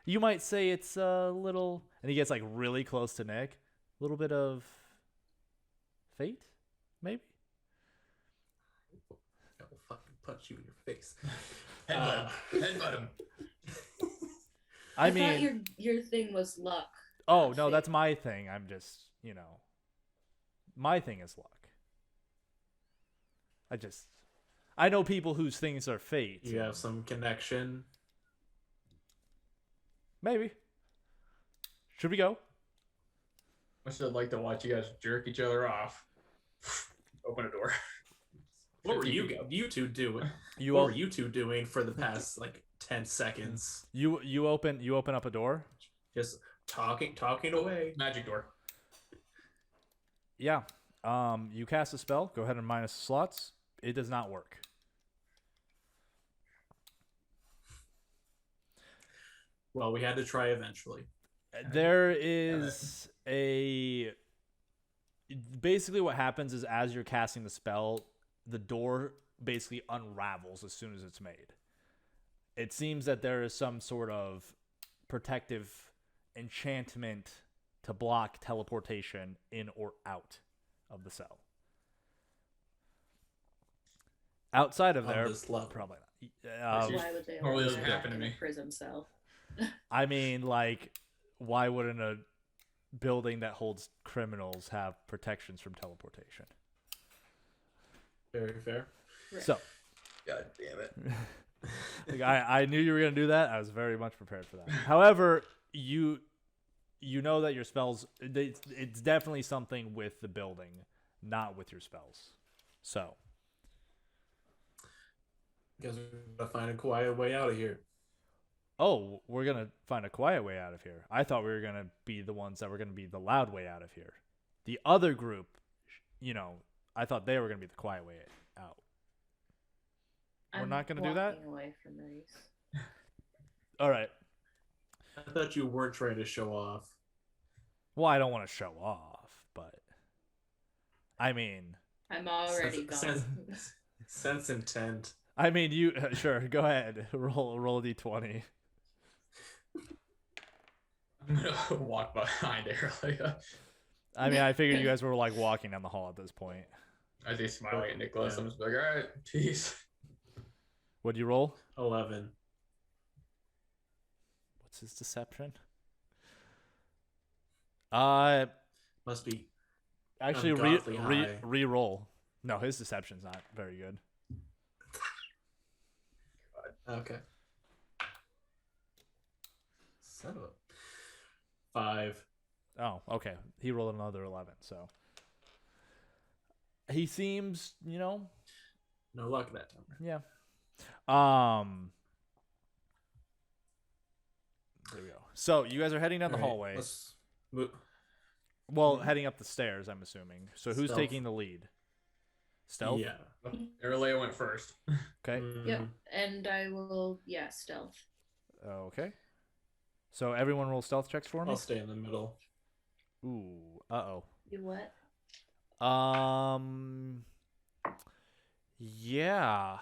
You might say it's a little, and he gets really close to Nick, a little bit of fate, maybe? I will fucking punch you in your face. Headbutt him. I thought your thing was luck. Oh, no, that's my thing. I'm just, my thing is luck. I know people whose things are fate. You have some connection. Maybe. Should we go? I should like to watch you guys jerk each other off. Open a door. What were 50 you feet. two doing? You What op- were you two doing for the past like 10 seconds? you open up a door? Just talking away. Magic door. Yeah. You cast a spell. Go ahead and minus the slots. It does not work. Well, we had to try eventually. There is a basically what happens is as you're casting the spell, the door basically unravels as soon as it's made. It seems that there is some sort of protective enchantment to block teleportation in or out of the cell. Outside of On there, this level. probably not. Why would they Normally allow doesn't that happen to in a me. prison cell? I mean, like, why wouldn't a building that holds criminals have protections from teleportation? Very fair. Right. So, God damn it. like, I knew you were gonna do that. I was very much prepared for that. However, you know that your spells, it's definitely something with the building, not with your spells. So, Guess we're gonna find a quiet way out of here. oh, we're gonna find a quiet way out of here. I thought we were gonna be the ones that were gonna be the loud way out of here. The other group, I thought they were gonna be the quiet way out. We're not gonna do that? walking away from Rhys. All right. I thought you weren't trying to show off. Well, I don't want to show off, but I mean, I'm already gone. Sense intent. you sure? Go ahead. Roll a d20. I'm gonna walk behind Aerilaya. I mean, I figured you guys were like walking down the hall at this point. As he's smiling at Nicholas, Yeah. I'm just like, all right, peace. What'd you roll? 11. What's his deception? Must be. Actually, Ungodly high. re-roll. No, his deception's not very good. Okay. Son of a. 5. Oh, okay. He rolled another 11, so he seems, No luck that time. yeah. There we go. So you guys are heading down the All right, hallway. Let's move. Well, heading up the stairs, I'm assuming. So who's Stealth. taking the lead? Stealth? Yeah. Aerilaya went first. Okay. Yep, Mhm. and I will, stealth. Okay. So everyone roll stealth checks for me? I'll stay in the middle. Ooh. Uh-oh. You what? Yeah.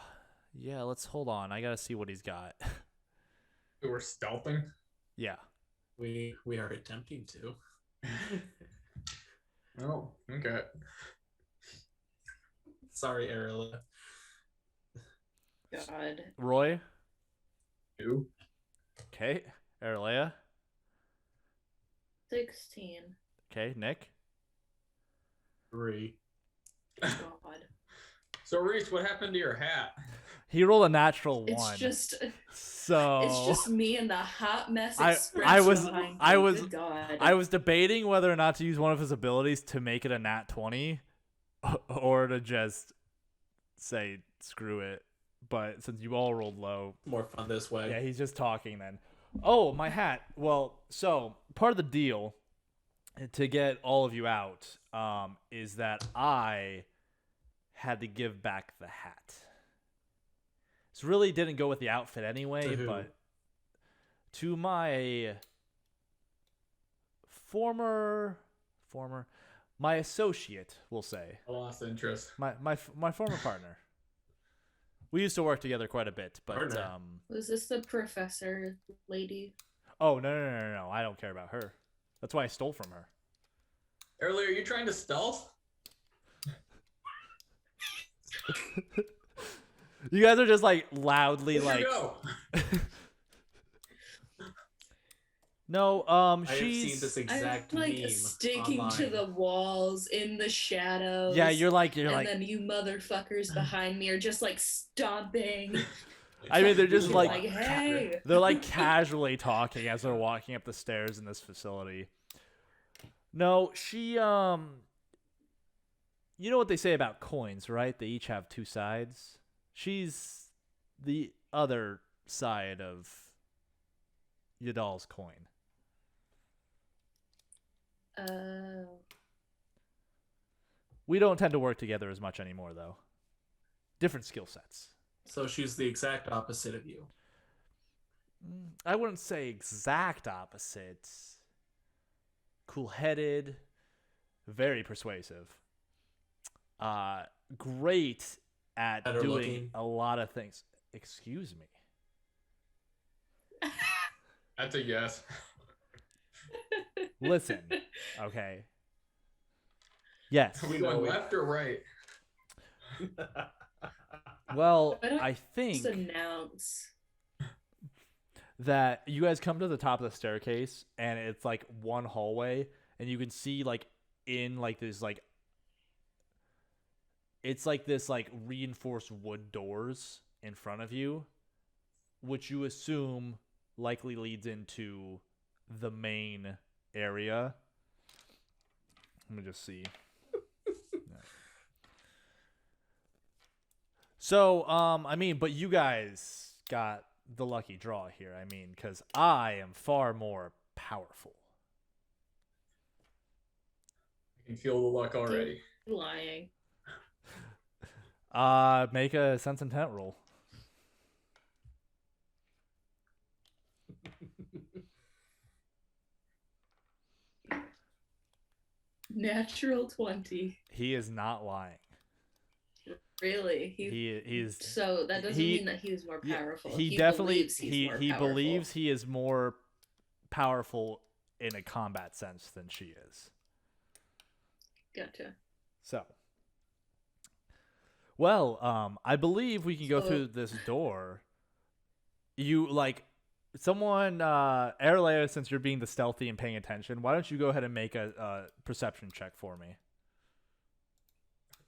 Yeah, let's hold on. I got to see what he's got. We were stealthing. Yeah. We are attempting to. Oh, okay. Sorry, Aerilaya. God. Roy? 2. Okay. Aerilaya? 16. Okay. Nick? 3. God. So, Rhys, what happened to your hat? He rolled a natural It's 1. just So it's just me and the hot mess I express was- behind I me. was- Good God. I was debating whether or not to use one of his abilities to make it a nat 20 or to just say screw it. But since you all rolled low, More fun this way. yeah, he's just talking then. Oh, my hat. Well, so part of the deal to get all of you out is that I had to give back the hat. This really didn't go with the outfit anyway, To who? but to my former my associate, we'll say. I lost interest. My former partner. We used to work together quite a bit, but Partner. Was this the professor lady? oh no, I don't care about her. That's why I stole from her. Earlier, are you trying to stealth? You guys are just like loudly Where'd like you go? No, I have she's seen this exact I'm like meme sticking online. to the walls in the shadows. Yeah, you're like and then you motherfuckers behind me are just like stomping. I mean, they're just Like, like hey. they're like casually talking as they're walking up the stairs in this facility. No, she you know what they say about coins, right? They each have two sides. She's the other side of Yadal's coin. Oh. We don't tend to work together as much anymore, though. Different skill sets. So she's the exact opposite of you. I wouldn't say exact opposites. Cool-headed, very persuasive. Great at Better doing looking. a lot of things. Excuse me. That's a yes. Listen, okay. Yes. Are we going left or right? Well, Why don't I think Just announce. that you guys come to the top of the staircase and it's like one hallway and you can see like in like this like it's like this like reinforced wood doors in front of you, which you assume likely leads into the main area. Let me just see. Yeah. So, I mean, but you guys got the lucky draw here. I mean, because I am far more powerful. I can feel the luck already. You're lying. Make a sense intent roll. Natural 20. He is not lying. Really? He's So that doesn't mean that he was more powerful. He definitely believes he's more he powerful. believes he is more powerful in a combat sense than she is. Gotcha. So, well, I believe we can go through this door. You like someone, Aerilaya, since you're being the stealthy and paying attention, why don't you go ahead and make a perception check for me?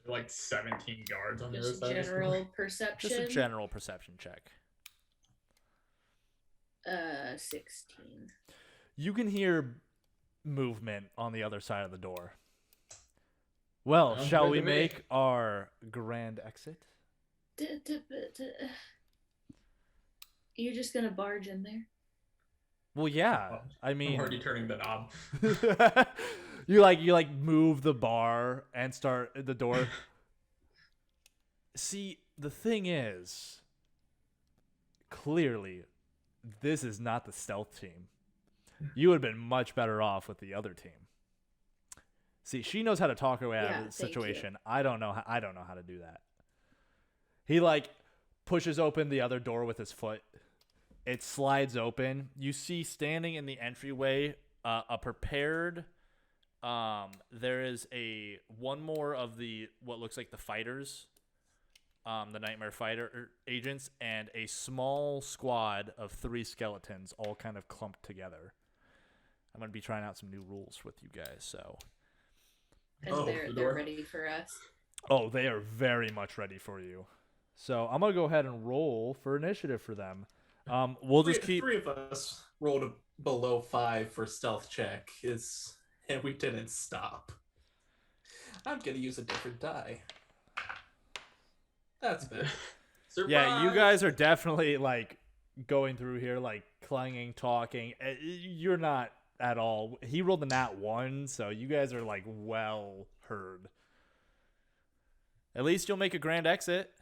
Like 17 guards on the other Just side. general perception. Just a general perception check. 16. You can hear movement on the other side of the door. Well, Sounds shall good we to me. make our grand exit? You're just gonna barge in there? Well, yeah. I I'm mean, already turning the knob. you like move the bar and start the door. See, the thing is, clearly, this is not the stealth team. You would have been much better off with the other team. See, she knows how to talk her way out Yeah, of the thank situation. I don't know how to do that. He like pushes open the other door with his foot. It slides open. You see standing in the entryway a prepared. There is one more of the what looks like the fighters, the Nightmare Fighter agents, and a small squad of 3 skeletons, all kind of clumped together. I'm gonna be trying out some new rules with you guys. So, Because the they're door. ready for us. oh, they are very much ready for you. So I'm gonna go ahead and roll for initiative for them. We'll just keep. 3 of us rolled below 5 for stealth check, and we didn't stop. I'm gonna use a different die. That's better. Surprise! Yeah, you guys are definitely like going through here, like clanging, talking. You're not at all. He rolled the nat 1, so you guys are like well heard. At least you'll make a grand exit.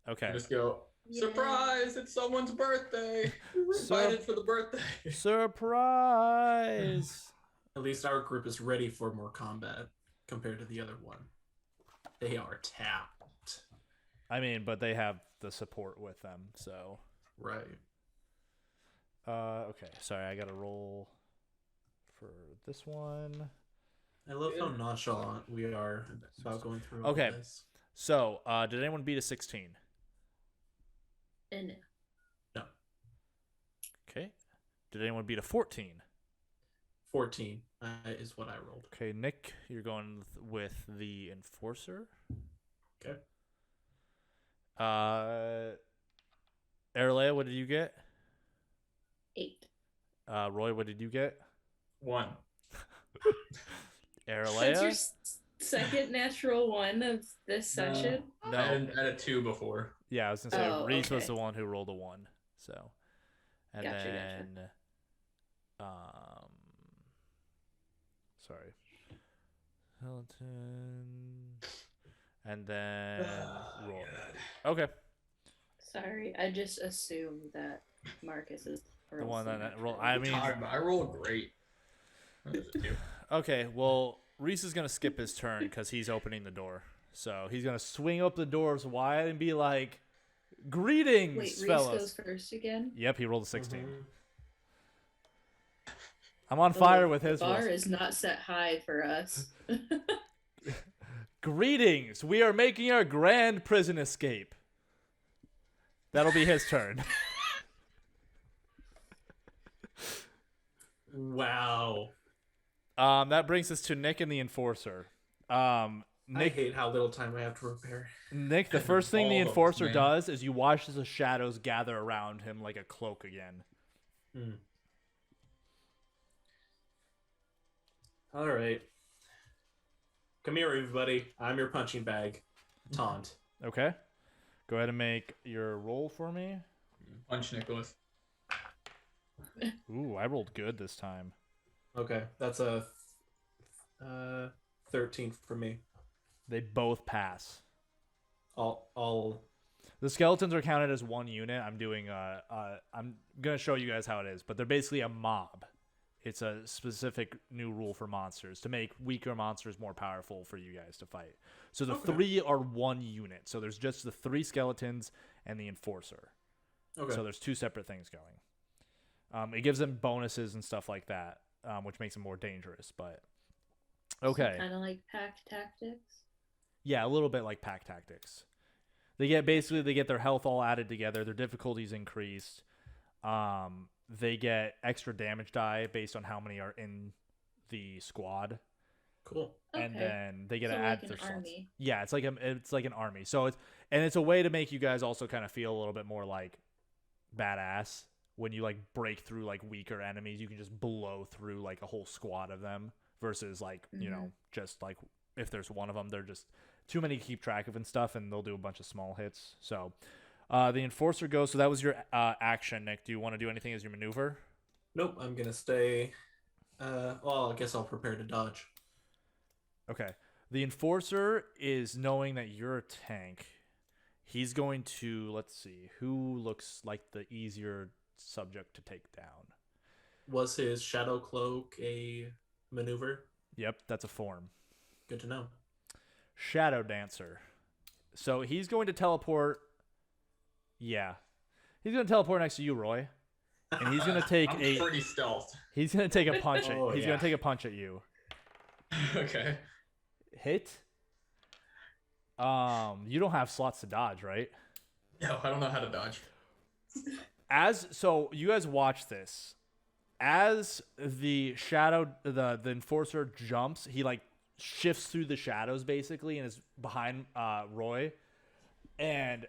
Okay. Just go. Surprise! It's someone's birthday. We're invited for the birthday. Surprise! At least our group is ready for more combat compared to the other one. They are tapped. I mean, but they have the support with them, so. Right. Okay, sorry, I gotta roll for this one. I love how nonchalant we are about going through Okay. all this. So, did anyone beat a 16? And No. Okay. Did anyone beat a 14? 14 is what I rolled. Okay, Nick, you're going with the Enforcer. Okay. Aerilaya, what did you get? 8. Roy, what did you get? 1. That's your Aerilaya? second natural one of this session. I No. had a 2 before. Yeah, I was gonna say Oh, Rhys was okay. the one who rolled a 1. So, and Gotcha. then, sorry, Hilton, and then Roy. Okay, Sorry, I just assumed that Marcus is the one the that roll. natural. I mean, I rolled great. That was a 2. okay. Well, Rhys is gonna skip his turn because he's opening the door. So he's gonna swing up the doors wide and be like, "Greetings, Wait, Rhys fellas." goes first again? Yep, he rolled a 16. Mhm. I'm on fire Oh, with his the bar rolls. is not set high for us. Greetings. We are making our grand prison escape. That'll be his turn. Wow. That brings us to Nick and the Enforcer. I Nick, hate how little time I have to prepare. Nick, the first thing the All of us, Enforcer man. does is you watch as the shadows gather around him like a cloak again. Hmm. All right. Come here, everybody. I'm your punching bag. Taunt. Okay. Go ahead and make your roll for me. Punch Nicholas. Ooh, I rolled good this time. Okay, that's a 13 for me. They both pass. All. The skeletons are counted as one unit. I'm gonna show you guys how it is, but they're basically a mob. It's a specific new rule for monsters to make weaker monsters more powerful for you guys to fight. So the Okay. 3 are one unit. So there's just the 3 skeletons and the Enforcer. Okay. So there's 2 separate things going. It gives them bonuses and stuff like that, which makes them more dangerous. But okay, Kind of like pack tactics. yeah, a little bit like pack tactics. They get their health all added together. Their difficulties increased. They get extra damage die based on how many are in the squad, Cool. and Okay. then they get So to like add an their slots. army. Yeah, it's like an army. So it's a way to make you guys also kind of feel a little bit more like badass when you like break through like weaker enemies. You can just blow through like a whole squad of them versus like you know just like if there's one of them, they're just too many to keep track of and stuff, and they'll do a bunch of small hits. So the Enforcer goes. So that was your action, Nick. Do you want to do anything as your maneuver? Nope, I'm gonna stay. Well, I guess I'll prepare to dodge. Okay. The Enforcer is knowing that you're a tank. He's going to, let's see, who looks like the easier subject to take down. Was his shadow cloak a maneuver? Yep, that's a form. Good to know. Shadow Dancer. So he's going to teleport. Yeah. He's going to teleport next to you, Roy. And he's going to take I'm pretty stealth. He's going to take a punch at Oh, He's yeah. going to take a punch at you. Okay. Hit. You don't have slots to dodge, right? No, I don't know how to dodge. So you guys watch this. As the the Enforcer jumps, he like shifts through the shadows basically and is behind Roy. And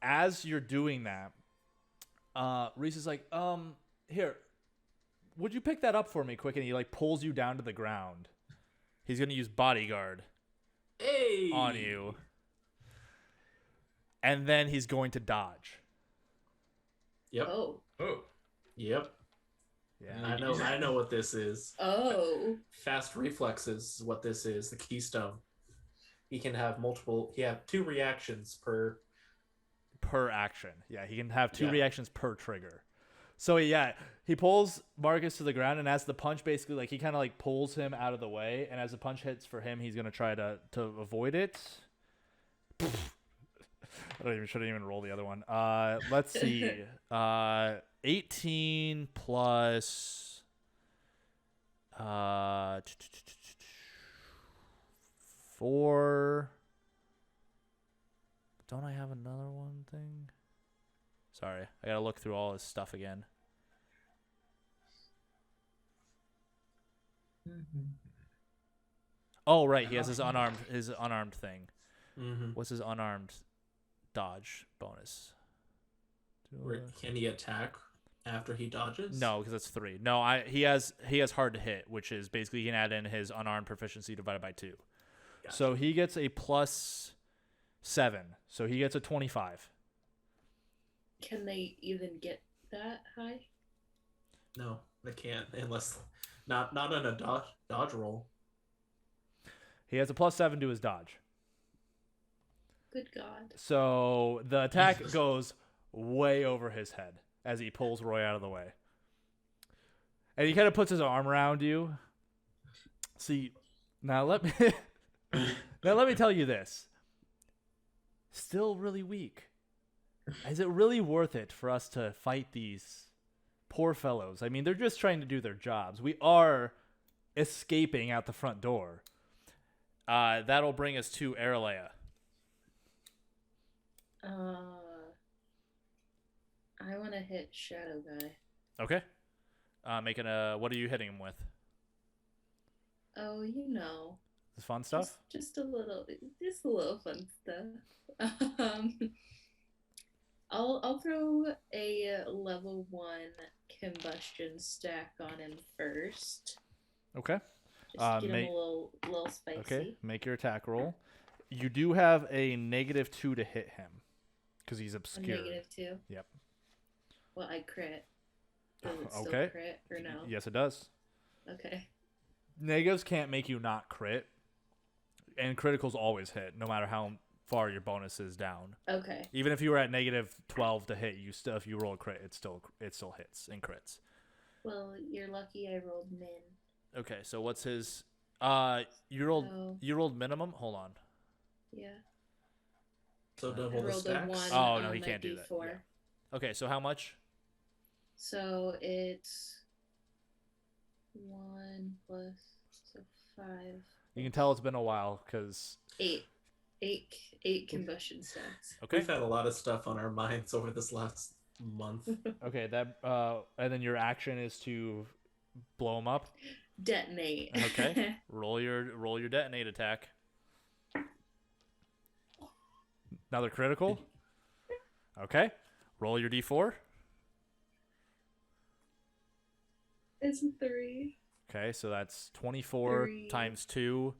as you're doing that, Rhys is like, here, would you pick that up for me quick? And he like pulls you down to the ground. He's gonna use bodyguard Hey! on you. And then he's going to dodge. Yep. Oh. Oh. Yep. Yeah. I know what this is. Oh. Fast reflexes is what this is. The keystone. He can have He have 2 reactions per. Per action. Yeah, he can have 2 Yeah. reactions per trigger. So yeah, he pulls Marcus to the ground, and as the punch basically like he kind of like pulls him out of the way, and as the punch hits for him, he's gonna try to avoid it. Shouldn't even roll the other one. Let's see. 18 plus 4. Don't I have another one thing? Sorry, I gotta look through all his stuff again. Oh, right. He has his unarmed thing. Mm-hmm. What's his unarmed dodge bonus? Can he attack after he dodges? No, because that's 3. No, he has hard to hit, which is basically he can add in his unarmed proficiency divided by 2. Gotcha. So he gets a +7. So he gets a 25. Can they even get that high? No, they can't unless not on a dodge roll. He has a +7 to his dodge. Good God. So the attack goes way over his head as he pulls Roy out of the way. And he kind of puts his arm around you. See, now let me tell you this. Still really weak. Is it really worth it for us to fight these poor fellows? I mean, they're just trying to do their jobs. We are escaping out the front door. That'll bring us to Aerilaya. I want to hit Shadow Guy. Okay. What are you hitting him with? Oh, you know. This fun stuff? Just a little fun stuff. I'll throw a level 1 combustion stack on him first. Okay. Just get him a little spicy. Okay, make your attack roll. You do have a -2 to hit him because he's obscure. A -2? Yep. Well, I crit. Does it still Okay. crit or no? Yes, it does. Okay. Negatives can't make you not crit, and criticals always hit, no matter how far your bonus is down. Okay. Even if you were at -12 to hit, if you roll a crit, it still hits and crits. Well, you're lucky I rolled min. Okay, so what's his? You rolled minimum. Hold on. Yeah. So I double the rolled a stacks. 1 Oh, no, on he my can't do that. D4. Yeah. Okay, so how much? So it's 1 plus 5. You can tell it's been a while because. 8 combustion stacks. Okay. We've had a lot of stuff on our minds over this last month. Okay, that and then your action is to blow him up. Detonate. Okay. roll your detonate attack. Another critical. Okay. Roll your d4. It's 3. Okay, so that's 24 3. times 2.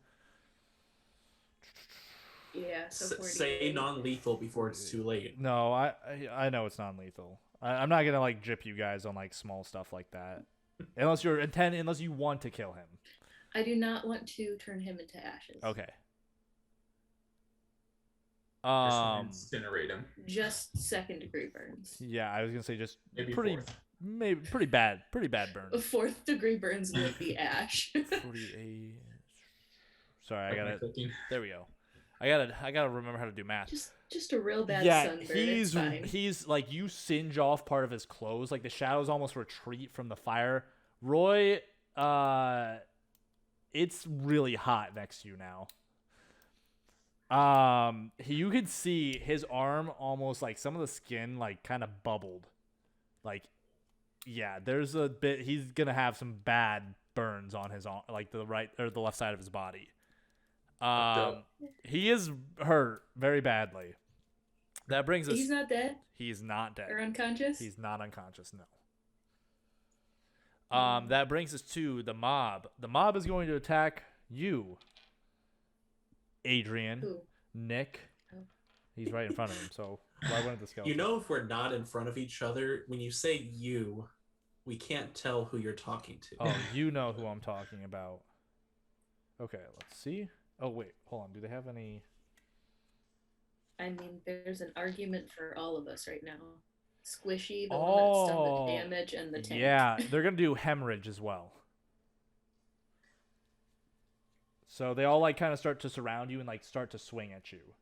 Yeah, so 48. Say non-lethal before it's too late. No, I know it's non-lethal. I'm not gonna like gyp you guys on like small stuff like that, unless you want to kill him. I do not want to turn him into ashes. Okay. Incinerate him. Just 2nd degree burns. Yeah, I was gonna say just Maybe pretty bad burn. 4th degree burns would be ash. 48. Sorry, I gotta. Cooking. There we go. I gotta remember how to do math. Just a real bad Yeah, sunburn. It's fine. he's like you singe off part of his clothes, like the shadows almost retreat from the fire. Roy, it's really hot next to you now. You could see his arm almost like some of the skin like kind of bubbled. Like, yeah, there's a bit. He's gonna have some bad burns on his arm, like the right or the left side of his body. He is hurt very badly. That brings us. He's not dead He's not dead. or unconscious? He's not unconscious. No. That brings us to the mob. The mob is going to attack you, Adrian, Who? Nick. Oh. He's right in front of him. So why wouldn't the skeleton? You know, if we're not in front of each other, when you say you, we can't tell who you're talking to. Oh, you know who I'm talking about. Okay, let's see. Oh wait, hold on. Do they have any? I mean, there's an argument for all of us right now. Squishy, the one that's done the damage, and the tank. Yeah, they're gonna do hemorrhage as well. So they all like kind of start to surround you and like start to swing at you.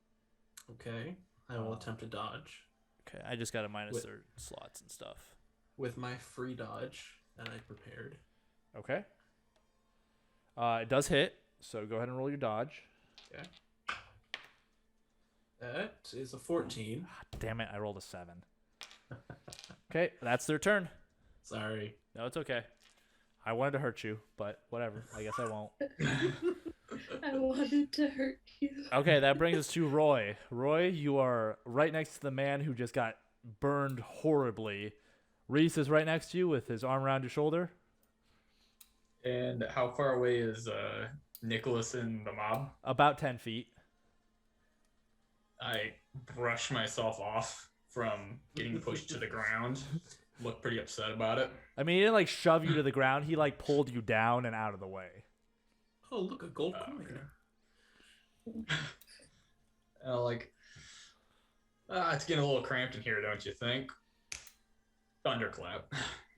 Okay, I will attempt to dodge Okay, I just got to minus their slots and stuff. with my free dodge that I prepared. Okay. It does hit, so go ahead and roll your dodge. Okay. That is a 14. Damn it, I rolled a 7. Okay, that's their turn. Sorry. No, it's okay. I wanted to hurt you, but whatever. I guess I won't. I wanted to hurt you. Okay, that brings us to Roy. Roy, you are right next to the man who just got burned horribly. Rhys is right next to you with his arm around your shoulder. And how far away is Nicholas and the mob? About 10 feet. I brush myself off from getting pushed to the ground. Look pretty upset about it. I mean, he didn't like shove you to the ground. He like pulled you down and out of the way. Oh, look, a gold coin. Like, it's getting a little cramped in here, don't you think? Thunderclap.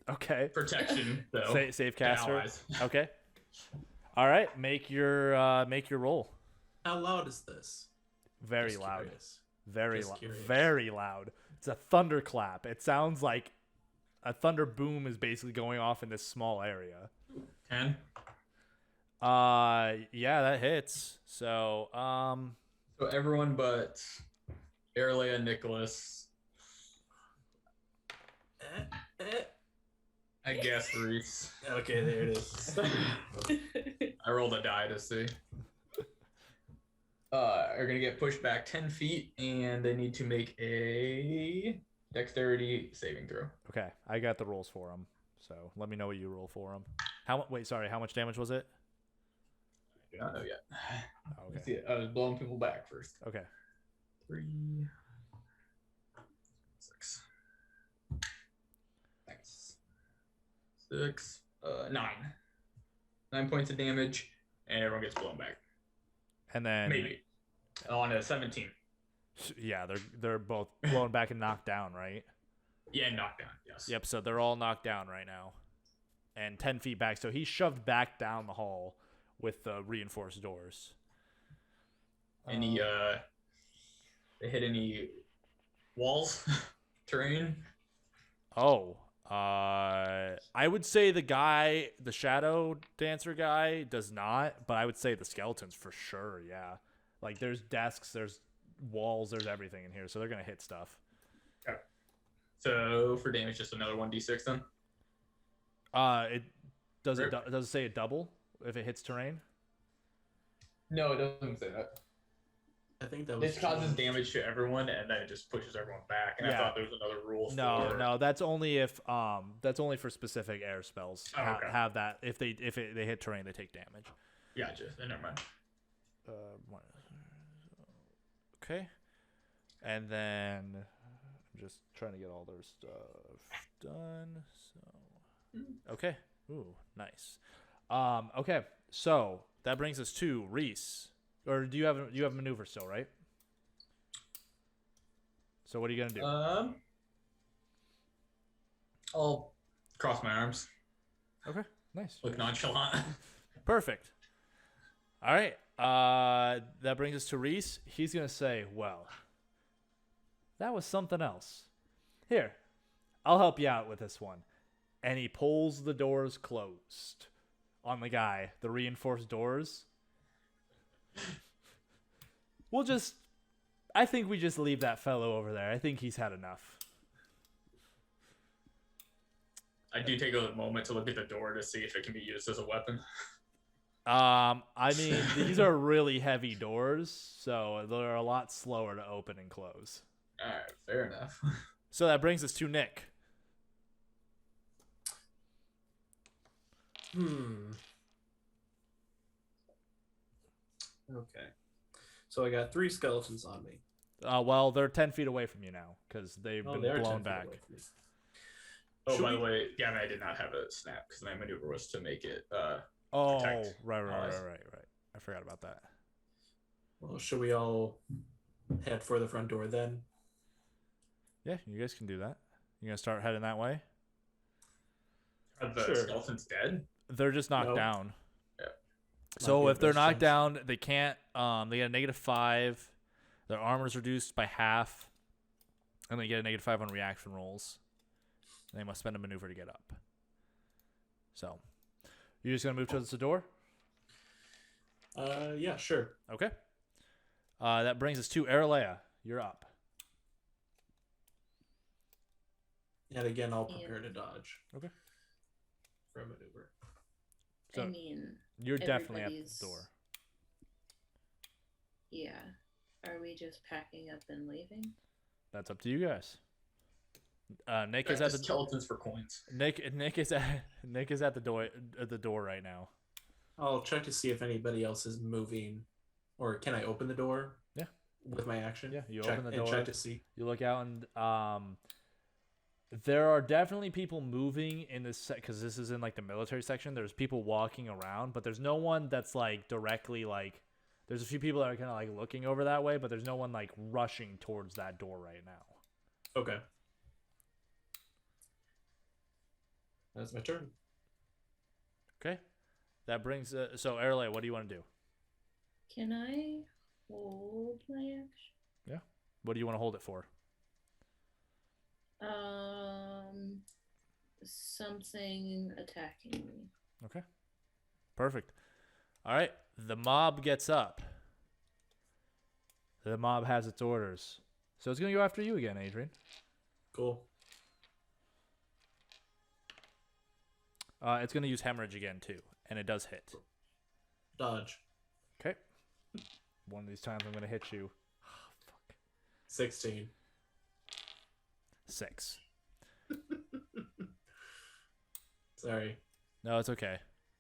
Okay. Protection, though. Save caster. Allies. Okay. All right. Make your roll. How loud is this? Very Just loud. curious. Very Just loud. curious. Very loud. It's a thunderclap. It sounds like a thunder boom is basically going off in this small area. 10. Yeah, that hits. So, So everyone but Aerilaya and Nicholas. I guess Rhys. Okay, there it is. I rolled a die to see. Are gonna get pushed back 10 feet, and they need to make a dexterity saving throw. okay, I got the rolls for him. So let me know what you roll for him. How much damage was it? I do not know yet. Oh, Let's okay. see it. I was blowing people back first. Okay. 3, 6. Nice. 6, 9. 9 points of damage, and everyone gets blown back. And then Maybe. On a 17. yeah, they're both blown back and knocked down, right? Yeah, knockdown. Yes. Yep. So they're all knocked down right now, and 10 feet back. So he's shoved back down the hall with the reinforced doors. Any they hit any walls, terrain? Oh, I would say the shadow dancer guy does not, but I would say the skeletons for sure. Yeah, like there's desks, there's walls, there's everything in here, so they're gonna hit stuff. Okay. So for damage, just another 1d6 then. It does Rip. does it say a double if it hits terrain? No, it doesn't say that. I think that was. This causes damage to everyone, and then it just pushes everyone back. And Yeah. I thought there was another rule. No, that's only if that's only for specific air spells. Oh, okay. Have that if they hit terrain, they take damage. Gotcha. Never mind. Okay, and then I'm just trying to get all their stuff done. So okay, ooh, nice. Okay, so that brings us to Rhys. Or do you have maneuver still, right? So what are you gonna do? I'll cross my arms. Okay, nice. Look nonchalant. Perfect. All right. That brings us to Rhys. He's gonna say, "Well, that was something else. Here, I'll help you out with this one." And he pulls the doors closed on the guy, the reinforced doors. I think we just leave that fellow over there. I think he's had enough. I do take a moment to look at the door to see if it can be used as a weapon. I mean, these are really heavy doors, so they're a lot slower to open and close. All right, fair enough. So that brings us to Nick. Okay. So I got 3 skeletons on me. Well, they're 10 feet away from you now because they've been they are 10 blown feet back. away from me. Oh, Should by we- the way, Gavin, I did not have a snap because my maneuver was to make it. Oh, Protect right. allies. I forgot about that. Well, should we all head for the front door then? Yeah, you guys can do that. You gonna start heading that way? Are the Sure. skeletons dead? They're just knocked Nope. down. Yeah. So Might be if the they're best knocked chance. down, they can't. They get a -5. Their armor's reduced by half, and they get a -5 on reaction rolls. And they must spend a maneuver to get up. So, you just gonna move towards the door? Yeah, sure. Okay. That brings us to Aerilaya. You're up. And again, I'll prepare to dodge. Okay. For a maneuver. So I mean, you're definitely at the everybody's- door. yeah. Are we just packing up and leaving? That's up to you guys. Nick Back is to at the skeletons for coins. Nick is at the door right now. I'll check to see if anybody else is moving, or can I open the door? Yeah. With my action. Yeah, you check, open the and door. check to see. You look out and there are definitely people moving in this because this is in like the military section. There's people walking around, but there's no one that's like directly like. There's a few people that are kind of like looking over that way, but there's no one like rushing towards that door right now. Okay. That's my turn. Okay, that brings so Aerilaya, what do you want to do? Can I hold my action? Yeah, what do you want to hold it for? Something attacking me. Okay, perfect. All right, the mob gets up. The mob has its orders, so it's gonna go after you again, Adrian. Cool. It's gonna use hemorrhage again too, and it does hit. Dodge. Okay. One of these times I'm gonna hit you. 16. 6. Sorry. No, it's okay.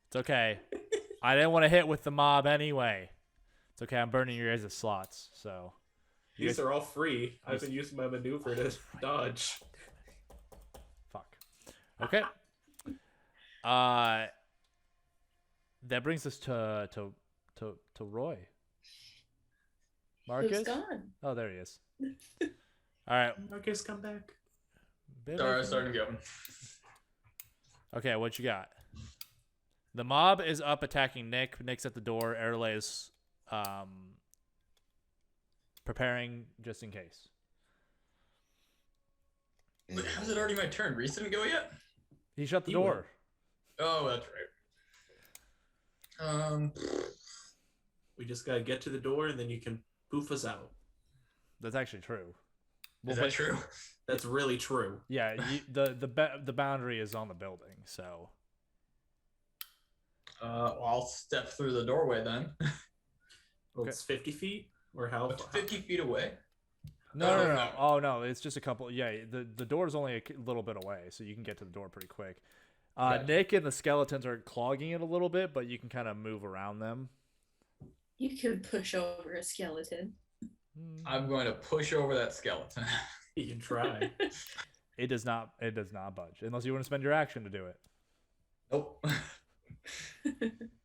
It's okay. I didn't want to hit with the mob anyway. It's okay. I'm burning your guys' slots. So you These guys- are all free. I've been using my maneuver to dodge. fuck. Okay. That brings us to Roy. Marcus. Who's gone? Oh, there he is. All right. Marcus, come back. Sorry, starting to go. Okay, what you got? The mob is up attacking Nick. Nick's at the door. Aerilaya is preparing just in case. Wait, how's it already my turn? Rhys didn't go yet? He shut the He door. Oh, that's right. We just gotta get to the door and then you can poof us out. That's actually true. Is that true? That's really true. Yeah, the boundary is on the building, so Well, I'll step through the doorway then. Well, Okay. it's 50 feet or how? It's 50 feet away. no. Oh no, it's just a couple. Yeah, the door is only a little bit away, so you can get to the door pretty quick. Okay. Nick and the skeletons are clogging it a little bit, but you can kind of move around them. You can push over a skeleton. I'm going to push over that skeleton. You can try. It does not budge unless you want to spend your action to do it. Nope.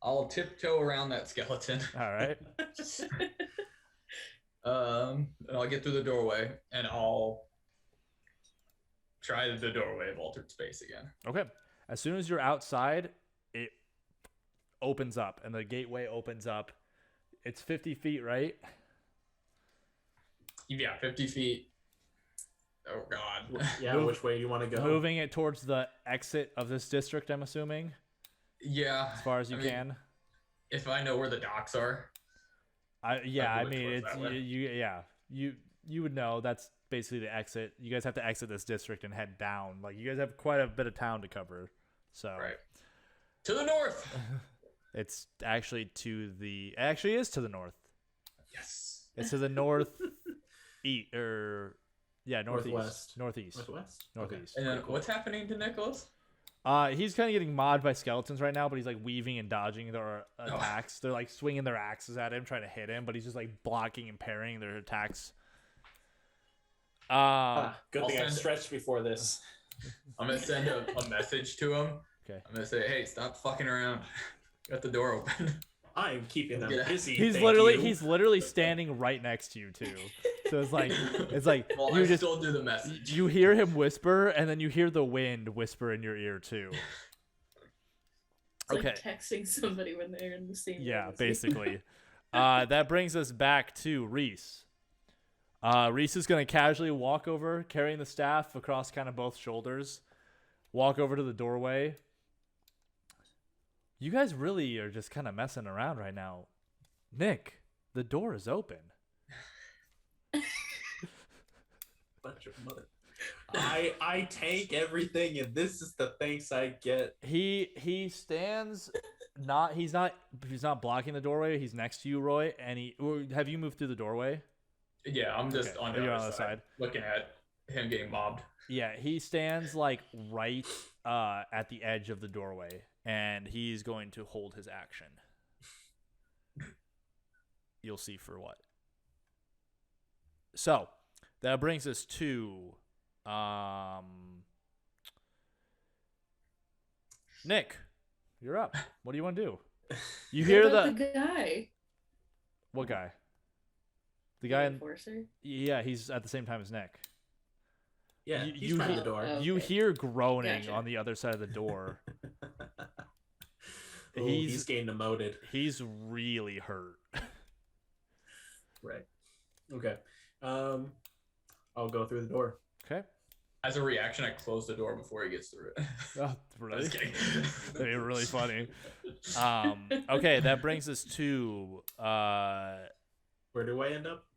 I'll tiptoe around that skeleton. All right. And I'll get through the doorway and I'll try the doorway of altered space again. Okay. As soon as you're outside, it opens up and the gateway opens up. It's 50 feet, right? Yeah, 50 feet. Oh God. Yeah, Move- which way do you want to go? Moving it towards the exit of this district, I'm assuming, Yeah. as far as you I mean, can. If I know where the docks are. I move it mean, towards it's that way. you would know that's basically the exit. You guys have to exit this district and head down. Like you guys have quite a bit of town to cover. So Right. To the north. it's actually is to the north. Yes. It's to the north northeast. Northwest. Northeast. And then Pretty cool. what's happening to Nicholas? He's kind of getting modded by skeletons right now, but he's like weaving and dodging their attacks. They're like swinging their axes at him, trying to hit him, but he's just like blocking and parrying their attacks. Good I'll thing I send- stretched before this. I'm gonna send a message to him. Okay. I'm gonna say, hey, stop fucking around. Got the door open. I'm keeping them Yeah. busy. He's thank literally you. he's literally standing right next to you too. So it's like Well, you I just still do the message. you hear him whisper, and then you hear the wind whisper in your ear too. It's like Okay. texting somebody when they're in the same room Yeah, as you. basically. That brings us back to Rhys. Rhys is gonna casually walk over, carrying the staff across kind of both shoulders, walk over to the doorway. You guys really are just kind of messing around right now. Nick, the door is open. Bunch of mother. I tank everything, and this is the thanks I get. He stands He's not blocking the doorway. He's next to you, Roy. And have you moved through the doorway? Yeah, I'm just Okay. on the You're other on the side, looking at him getting mobbed. Yeah, he stands like right at the edge of the doorway, and he's going to hold his action. You'll see for what. So that brings us to Nick. You're up. What do you want to do? You What hear about the guy? What guy? The guy in Enforcer? Yeah, he's at the same time as Nick. Yeah, You- he's you by hear- the door. Oh. You Okay. hear groaning Gotcha. on the other side of the door. Ooh, he's getting demoted. He's really hurt. Right. Okay. I'll go through the door. Okay. As a reaction, I close the door before he gets through it. Oh, really? Just kidding. That'd be really funny. Okay, that brings us to Where do I end up?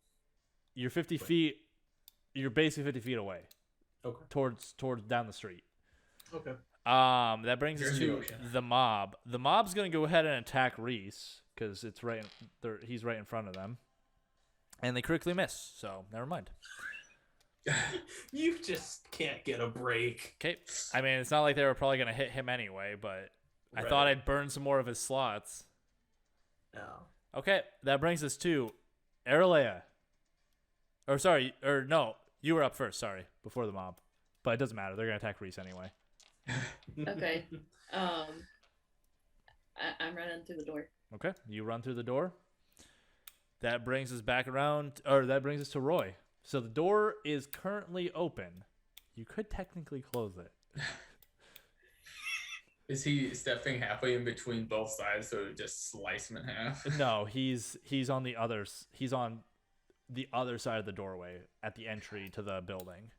you're 50 feet. You're basically 50 feet away, Okay. towards down the street. Okay. That brings us Here's the to ocean. the mob. The mob's gonna go ahead and attack Rhys because it's right. He's right in front of them, and they critically miss. So never mind. You just can't get a break. Okay. I mean, it's not like they were probably gonna hit him anyway, but I Right. thought I'd burn some more of his slots. No. Okay, that brings us to Aerilaya. Or sorry, or no, you were up first. Sorry, before the mob, but it doesn't matter. They're gonna attack Rhys anyway. Okay. I'm running through the door. Okay, you run through the door. That brings us back around, or that brings us to Roy. So the door is currently open. You could technically close it. Is he stepping halfway in between both sides so it would just slice him in half? No, he's on the others. He's on the other side of the doorway at the entry to the building.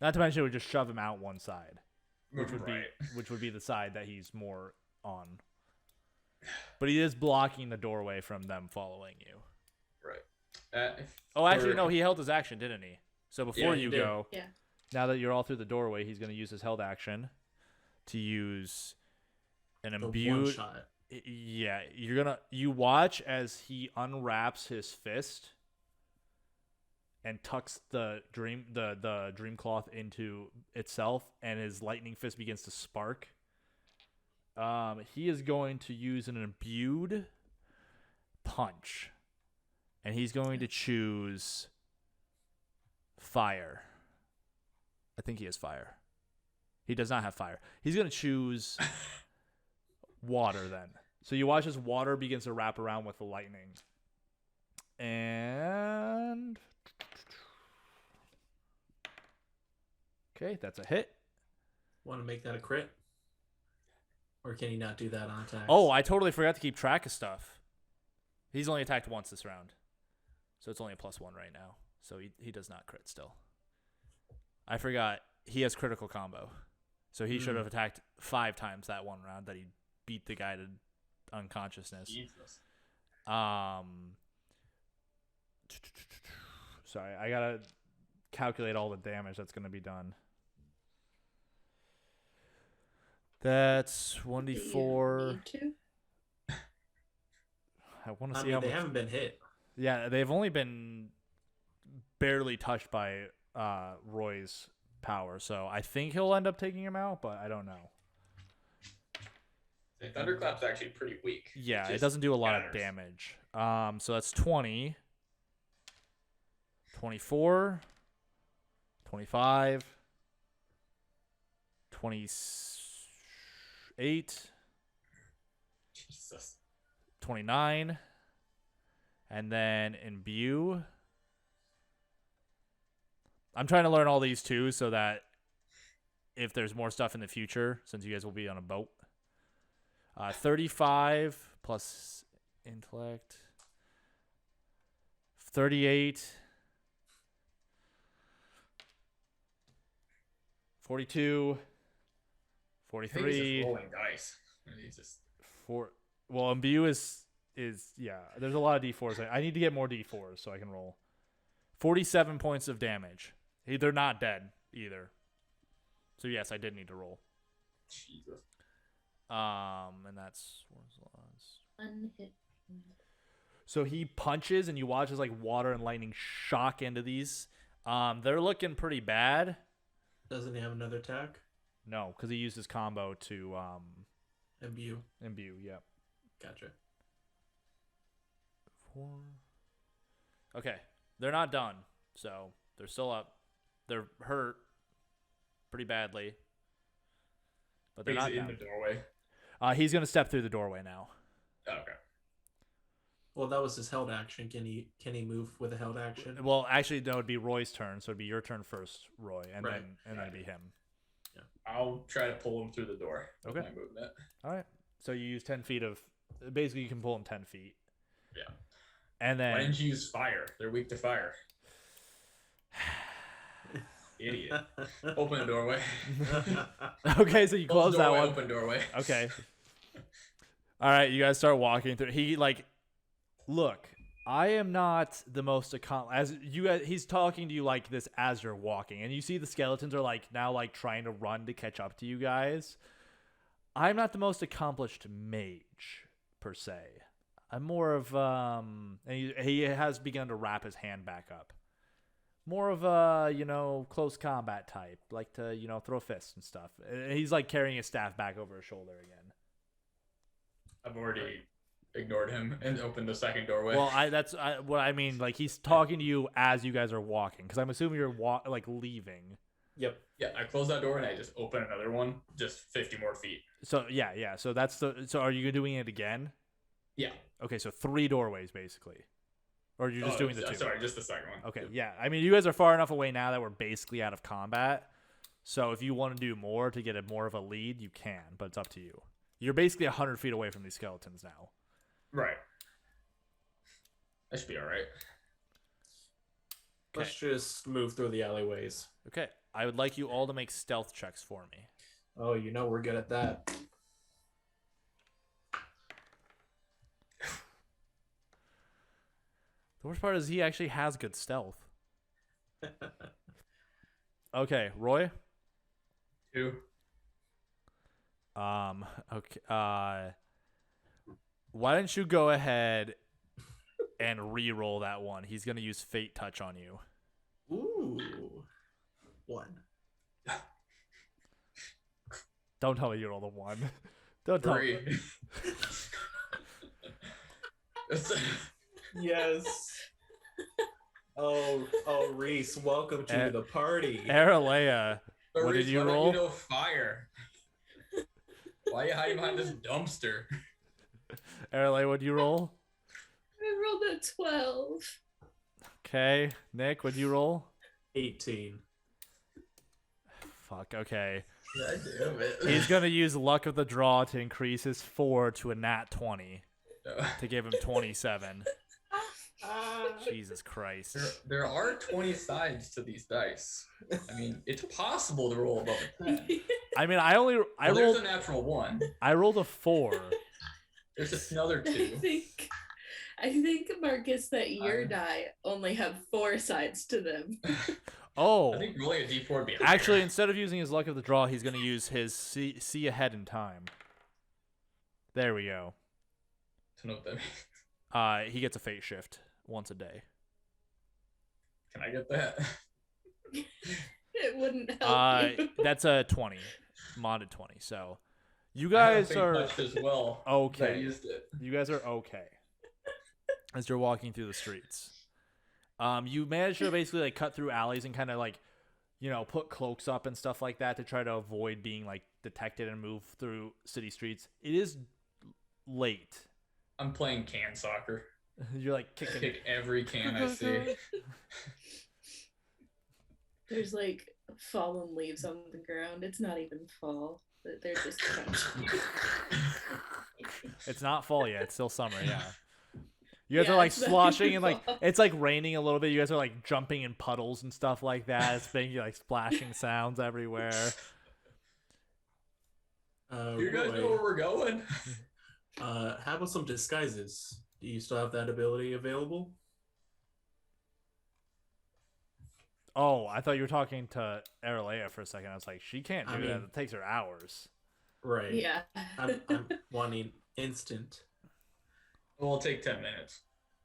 Not to mention, it would just shove him out one side, which would Right. be the side that he's more on. But he is blocking the doorway from them following you. Right. Oh, actually, no, he held his action, didn't he? So before Yeah, he you did. go, Yeah. now that you're all through the doorway, he's going to use his held action to use an The one imbued. shot. Yeah, you watch as he unwraps his fist and tucks the dream cloth into itself, and his lightning fist begins to spark. He is going to use an imbued punch, and he's going to choose fire. I think he has fire. He does not have fire. He's going to choose water then. So you watch as water begins to wrap around with the lightning. And okay, that's a hit. Want to make that a crit? Or can he not do that on attacks? Oh, I totally forgot to keep track of stuff. He's only attacked once this round. So it's only a +1 right now. So he does not crit still. I forgot he has critical combo. So he should have attacked 5 times that one round that he beat the guy to unconsciousness. Jesus. Sorry, I gotta calculate all the damage that's gonna be done. That's Do 1d4. you need to? I want to I see mean, how they much. haven't been hit. Yeah, they've only been barely touched by Roy's power, so I think he'll end up taking him out, but I don't know. The Thunderclap's actually pretty weak. Yeah, it just doesn't do a lot of scatters. damage. So that's 20, 24, 25, 28, Jesus. 29, and then imbue. I'm trying to learn all these too so that if there's more stuff in the future, since you guys will be on a boat. 35 plus intellect. 38. 42. I think he's 43. just rolling dice. And he's just Well, imbue is yeah. There's a lot of d4s. I need to get more d4s so I can roll. 47 points of damage. They're not dead either. So yes, I did need to roll. Jesus. And that's Unhit. so he punches, and you watch as like water and lightning shock into these. They're looking pretty bad. Doesn't he have another attack? No, because he used his combo to Imbue. imbue. Yep. Gotcha. 4. Okay, they're not done, so they're still up. They're hurt pretty badly, but they're He's not in down. the doorway. He's gonna step through the doorway now. Okay. Well, that was his held action. Can he move with a held action? Well, actually, that would be Roy's turn, so it'd be your turn first, Roy, and Right. then it'd be him. I'll try to pull him through the door. With Okay. My movement. All right. So you use 10 feet of. Basically, you can pull him 10 feet. Yeah. And Why then. didn't you use fire? They're weak to fire. Idiot. Open the doorway. Okay, so you close that doorway, one. Open doorway. Okay. All right, you guys start walking through. He like, look, I am not the most as you guys. He's talking to you like this as you're walking, and you see the skeletons are like now like trying to run to catch up to you guys. I'm not the most accomplished mage per se. I'm more of and he has begun to wrap his hand back up. More of a, close combat type, like to, throw fists and stuff. He's like carrying his staff back over his shoulder again. I've already ignored him and opened the second doorway. Well, that's what I mean. Like he's talking to you as you guys are walking, because I'm assuming you're leaving. Yep. Yeah, I close that door and I just open another one, just 50 more feet. So yeah. So so are you doing it again? Yeah. Okay, so 3 doorways basically, or you're just doing the 2. Sorry, just the second one. Okay, yeah. I mean, you guys are far enough away now that we're basically out of combat. So if you want to do more to get more of a lead, you can, but it's up to you. You're basically 100 feet away from these skeletons now. Right. That should be all right. Let's just move through the alleyways. Okay, I would like you all to make stealth checks for me. Oh, we're good at that. The worst part is he actually has good stealth. Okay, Roy. 2. Okay. Why don't you go ahead and re-roll that one? He's gonna use Fate Touch on you. Ooh. 1. Don't tell me you rolled a 1. Don't tell me. 3. Yes. Oh, Rhys, welcome to the party. Aerilaya, what did you roll? You know fire. Why are you hiding behind this dumpster? Aerilaya, what'd you roll? I rolled a 12. Okay. Nick, what'd you roll? 18. Fuck, okay. God damn it. He's gonna use Luck of the Draw to increase his 4 to a nat 20 to give him 27. Jesus Christ. There are 20 sides to these dice. I mean, it's possible to roll above a 10. I mean, I rolled There's a natural 1. I rolled a 4. There's another 2. I think Marcus, that your die only have 4 sides to them. Oh. I think rolling a d4 would be higher. Actually, instead of using his Luck of the Draw, he's going to use his see ahead in time. There we go. I don't know what that means. He gets a fate shift once a day. Can I get that? It wouldn't help you. That's a 20. Modded 20. So you guys are as well. okay. I used it. You guys are okay. As you're walking through the streets. You manage to basically like cut through alleys and kind of like, put cloaks up and stuff like that to try to avoid being like detected and move through city streets. It is late. I'm playing can soccer. You're like kicking. Kick every can I see. There's like fallen leaves on the ground. It's not even fall. They're just It's not fall yet. It's still summer. Yeah. You guys Yeah, are like it's not sloshing even and like fall. it's like raining a little bit. You guys are like jumping in puddles and stuff like that. It's making like splashing sounds everywhere. You guys know where we're going? How about some disguises? Do you still have that ability available? Oh, I thought you were talking to Aerilaya for a second. I was like, she can't do that. mean- It takes her hours. Right. Yeah. I'm wanting instant. We'll take 10 minutes.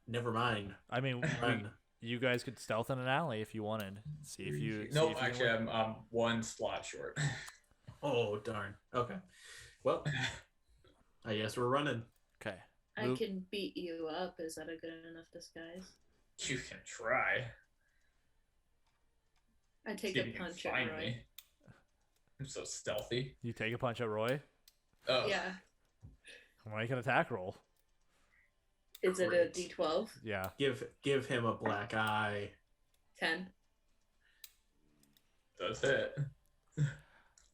Never mind. I mean, Run. you guys could stealth in an alley if you wanted. See if you. Nope, see if you actually, can win. I'm one slot short. Oh darn. Okay. Well, I guess we're running. Okay. I can beat you up. Is that a good enough disguise? You can try. I take See if a you can punch at find Roy. me. I'm so stealthy. You take a punch at Roy. Oh, Yeah. Make an attack roll. Is it a Great. D12? Yeah. Give him a black eye. 10. That's it.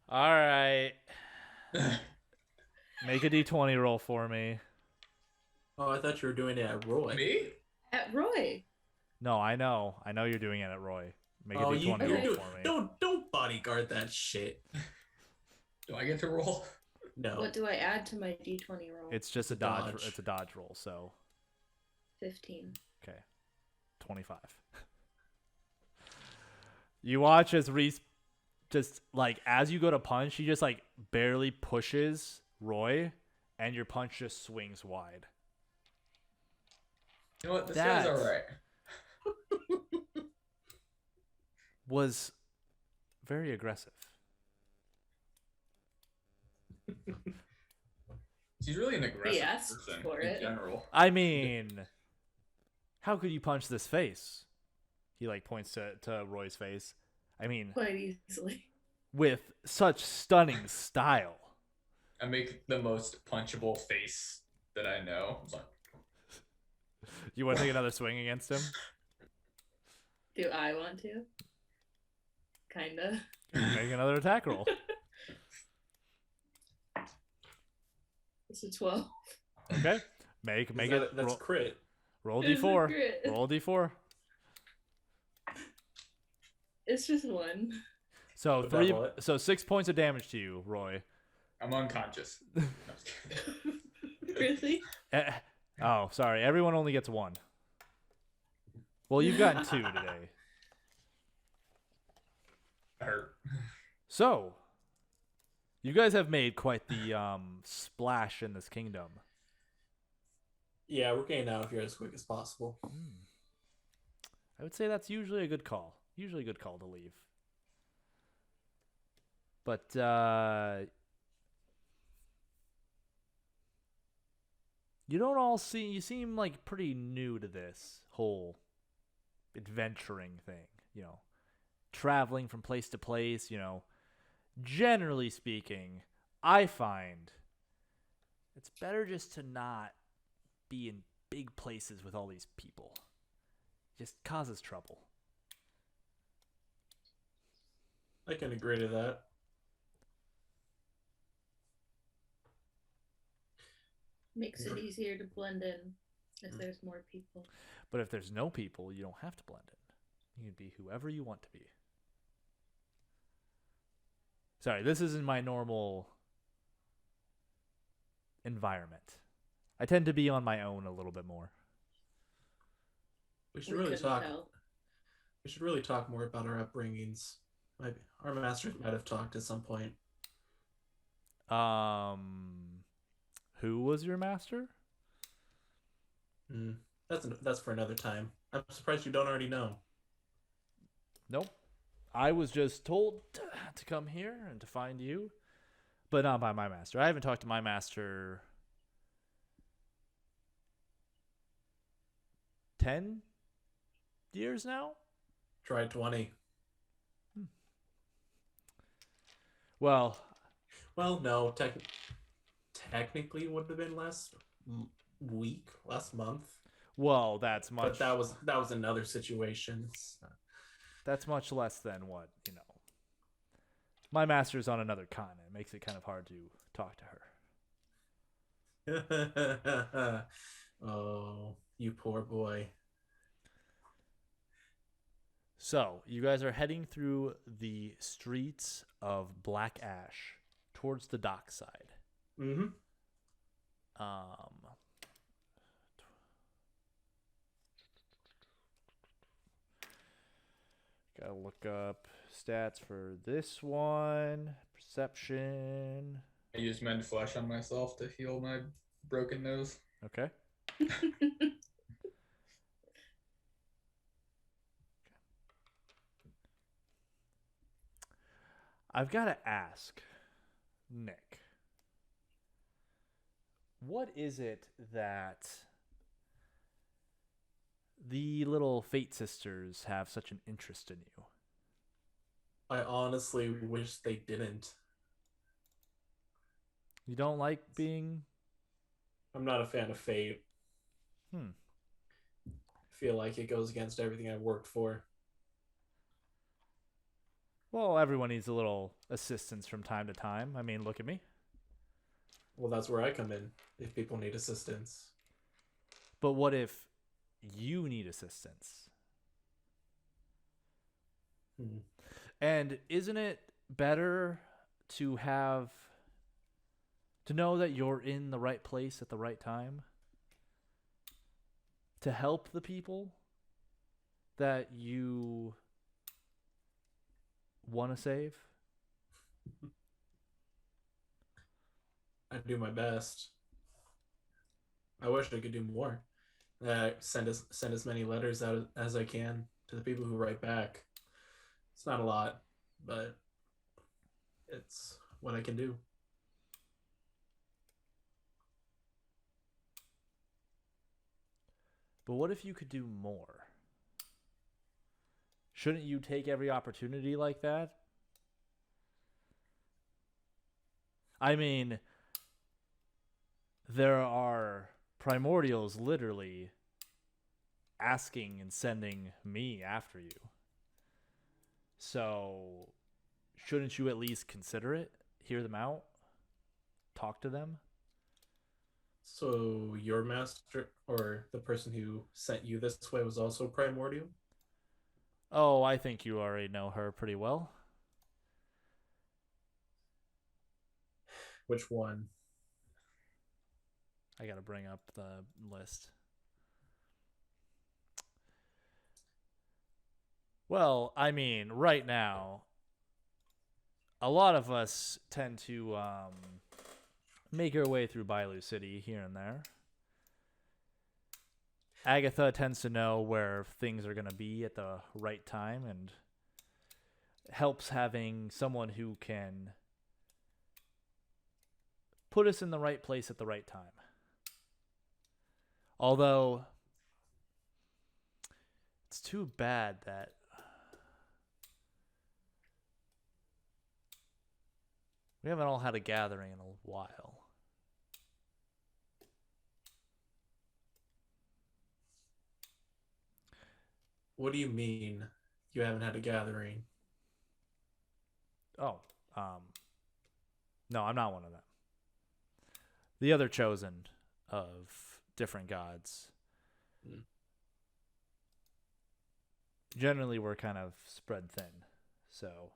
All right. Make a d20 roll for me. Oh, I thought you were doing it at Roy. Me? At Roy. No, I know. I know you're doing it at Roy. Make a Oh, d20 you roll do, for me. don't bodyguard that shit. Do I get to roll? No. What do I add to my D20 roll? It's just a It's a dodge. dodge. It's a dodge roll. So 15. okay, 25. You watch as Rhys just like as you go to punch, he just like barely pushes Roy, and your punch just swings wide. You know what? This That- guy's alright. Was very aggressive. He's really an aggressive He asked person for in it. general. I mean, how could you punch this face? He like points to Roy's face. I mean, Quite easily. with such stunning style. I make the most punchable face that I know. It's like, You want to take another swing against him? Do I want to? Kinda. Make another attack roll. It's a 12. Okay. Make it. That's Roll, crit. roll It's a d4. crit. Roll d4. It's just one. So But three. double it. So 6 points of damage to you, Roy. I'm unconscious. No, I'm just kidding. Really? Oh, sorry. Everyone only gets 1. Well, you've gotten 2 today. I hurt. So, you guys have made quite the splash in this kingdom. Yeah, we're getting out of here as quick as possible. I would say that's usually a good call. Usually a good call to leave. But you don't all you seem like pretty new to this whole adventuring thing, you know. Traveling from place to place, you know. Generally speaking, I find it's better just to not be in big places with all these people. Just causes trouble. I can agree to that. Makes it easier to blend in if there's more people. But if there's no people, you don't have to blend in. You can be whoever you want to be. Sorry, this isn't my normal environment. I tend to be on my own a little bit more. We should We really couldn't talk. tell. We should really talk more about our upbringings. Our masters might have talked at some point. Who was your master? That's for another time. I'm surprised you don't already know. Nope. I was just told to come here and to find you, but not by my master. I haven't talked to my master 10 years now. Try 20. Well, Well, no. Technically, would have been last last month. well, that's much. But that was another situation. That's much less than what, you know. My master's on another continent. It makes it kind of hard to talk to her. Oh, you poor boy. So, you guys are heading through the streets of Blackash towards the dock side. Mm-hmm. Gotta look up stats for this one. Perception. I use mend flesh on myself to heal my broken nose. Okay. I've got to ask, Nick, what is it that the little Fate Sisters have such an interest in you? I honestly wish they didn't. You don't like being... I'm not a fan of fate. Hmm. I feel like it goes against everything I've worked for. Well, everyone needs a little assistance from time to time. I mean, look at me. Well, that's where I come in if people need assistance. But what if you need assistance? Hmm. And isn't it better to know that you're in the right place at the right time? To help the people that you want to save? I do my best. I wish I could do more. Send as many letters out as I can to the people who write back. It's not a lot, but it's what I can do. But what if you could do more? Shouldn't you take every opportunity like that? I mean, there are primordials literally asking and sending me after you. So, shouldn't you at least consider it? Hear them out? Talk to them? So your master or the person who sent you this way was also primordial? Oh, I think you already know her pretty well. Which one? I gotta bring up the list. Well, I mean, right now, a lot of us tend to make our way through Bailu City here and there. Agatha tends to know where things are going to be at the right time and helps having someone who can put us in the right place at the right time. Although, it's too bad that we haven't all had a gathering in a while. What do you mean you haven't had a gathering? Oh, no, I'm not one of them. The other chosen of different gods. Hmm. Generally, we're kind of spread thin. So,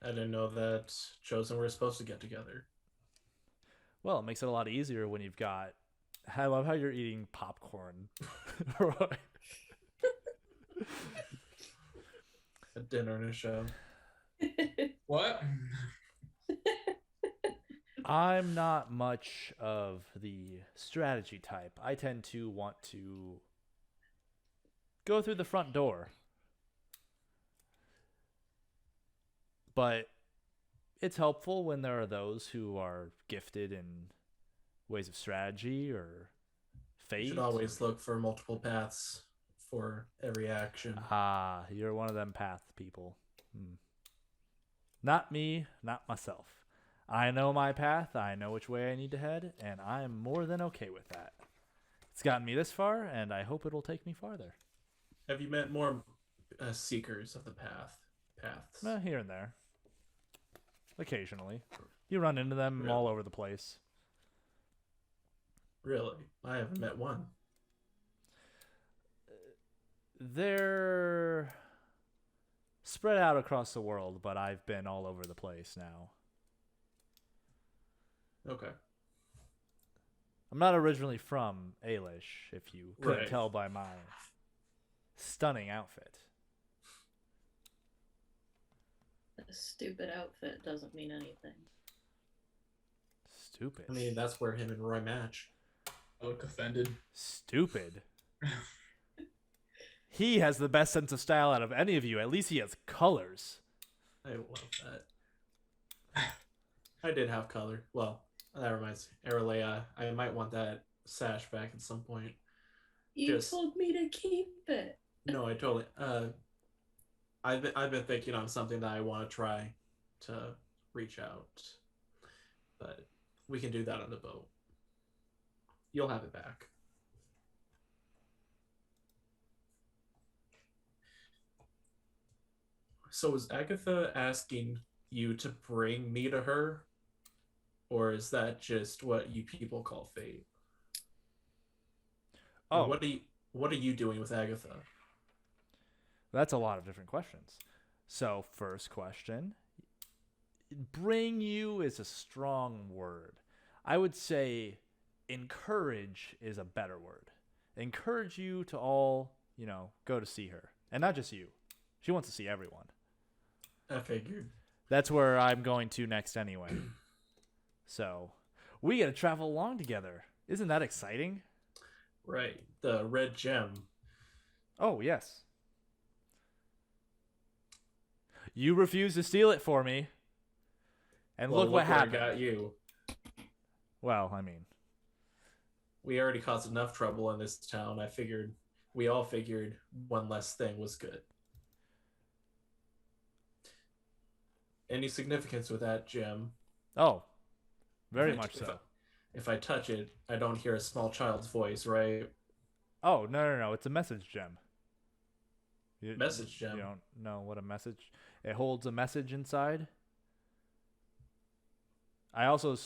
I didn't know that chosen were supposed to get together. well, it makes it a lot easier when you've got... I love how you're eating popcorn. A dinner and a show. What? I'm not much of the strategy type. I tend to want to go through the front door. But it's helpful when there are those who are gifted in ways of strategy or fate. You should always look for multiple paths for every action. Ah, you're one of them path people. Not me, not myself. I know my path, I know which way I need to head, and I'm more than okay with that. It's gotten me this far, and I hope it'll take me farther. Have you met more seekers of the paths? Here and there. Occasionally. You run into them Really? all over the place. Really? I haven't met one. They're spread out across the world, but I've been all over the place now. Okay. I'm not originally from Aelish, if you couldn't Right. tell by my stunning outfit. A stupid outfit doesn't mean anything. Stupid. I mean, that's where him and Roy match. I look offended. Stupid. He has the best sense of style out of any of you. At least he has colors. I love that. I did have color. Well, that reminds me. Aerilaya, I might want that sash back at some point. You told me to keep it. No, I totally. I've been thinking on something that I want to try to reach out, but we can do that on the boat. You'll have it back. So is Agatha asking you to bring me to her, or is that just what you people call fate? Oh, And what are you doing with Agatha? that's a lot of different questions. So, first question. Bring you is a strong word. I would say encourage is a better word. Encourage you to all, go to see her. And not just you. She wants to see everyone. I figured. That's where I'm going to next anyway. So, we got to travel along together. Isn't that exciting? Right. The red gem. Oh, yes. You refused to steal it for me. And Well, look what happened. I got you. Well, I mean, We already caused enough trouble in this town. We all figured one less thing was good. Any significance with that gem? oh, very If I- much so. If I touch it, I don't hear a small child's voice, right? Oh, no. It's a message gem. Message gem. You don't know what a message... It holds a message inside. I also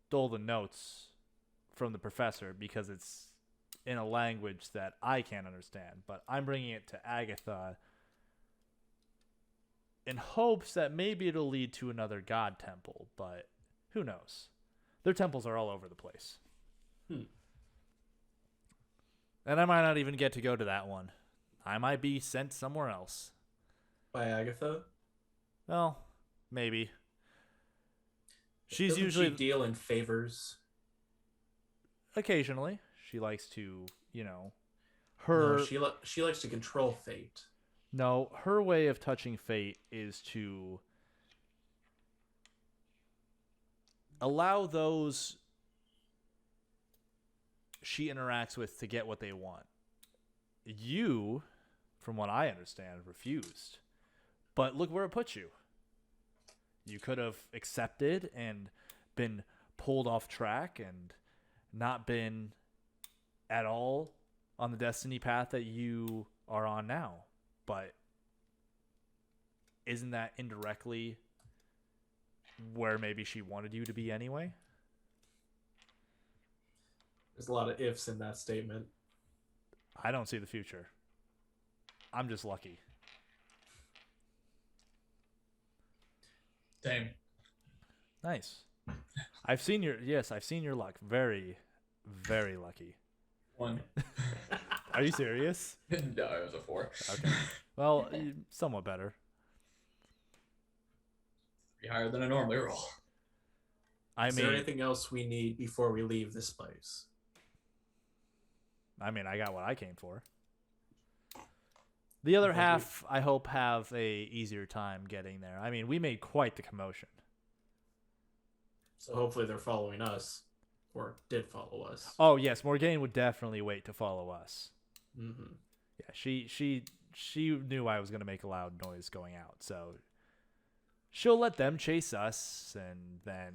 stole the notes from the professor because it's in a language that I can't understand. But I'm bringing it to Agatha in hopes that maybe it'll lead to another god temple. But who knows? Their temples are all over the place. And I might not even get to go to that one. I might be sent somewhere else. By Agatha? Well, maybe. She's Doesn't usually... she deal in favors? Occasionally. She likes to, her... No, she likes to control fate. No, her way of touching fate is to allow those she interacts with to get what they want. You, from what I understand, refused. But look where it puts you. You could have accepted and been pulled off track and not been at all on the destiny path that you are on now. But isn't that indirectly where maybe she wanted you to be anyway? There's a lot of ifs in that statement. I don't see the future. I'm just lucky. Same. Nice. I've seen your luck. Very, very lucky. One. Are you serious? No, it was a 4. Okay. Well, somewhat better. Be higher than I normally roll. I Is mean, there anything else we need before we leave this place? I got what I came for. The other half, I hope, have a easier time getting there. I mean, we made quite the commotion. So hopefully they're following us, or did follow us. Oh yes, Morgane would definitely wait to follow us. Mm-hmm. Yeah, she knew I was gonna make a loud noise going out, so she'll let them chase us, and then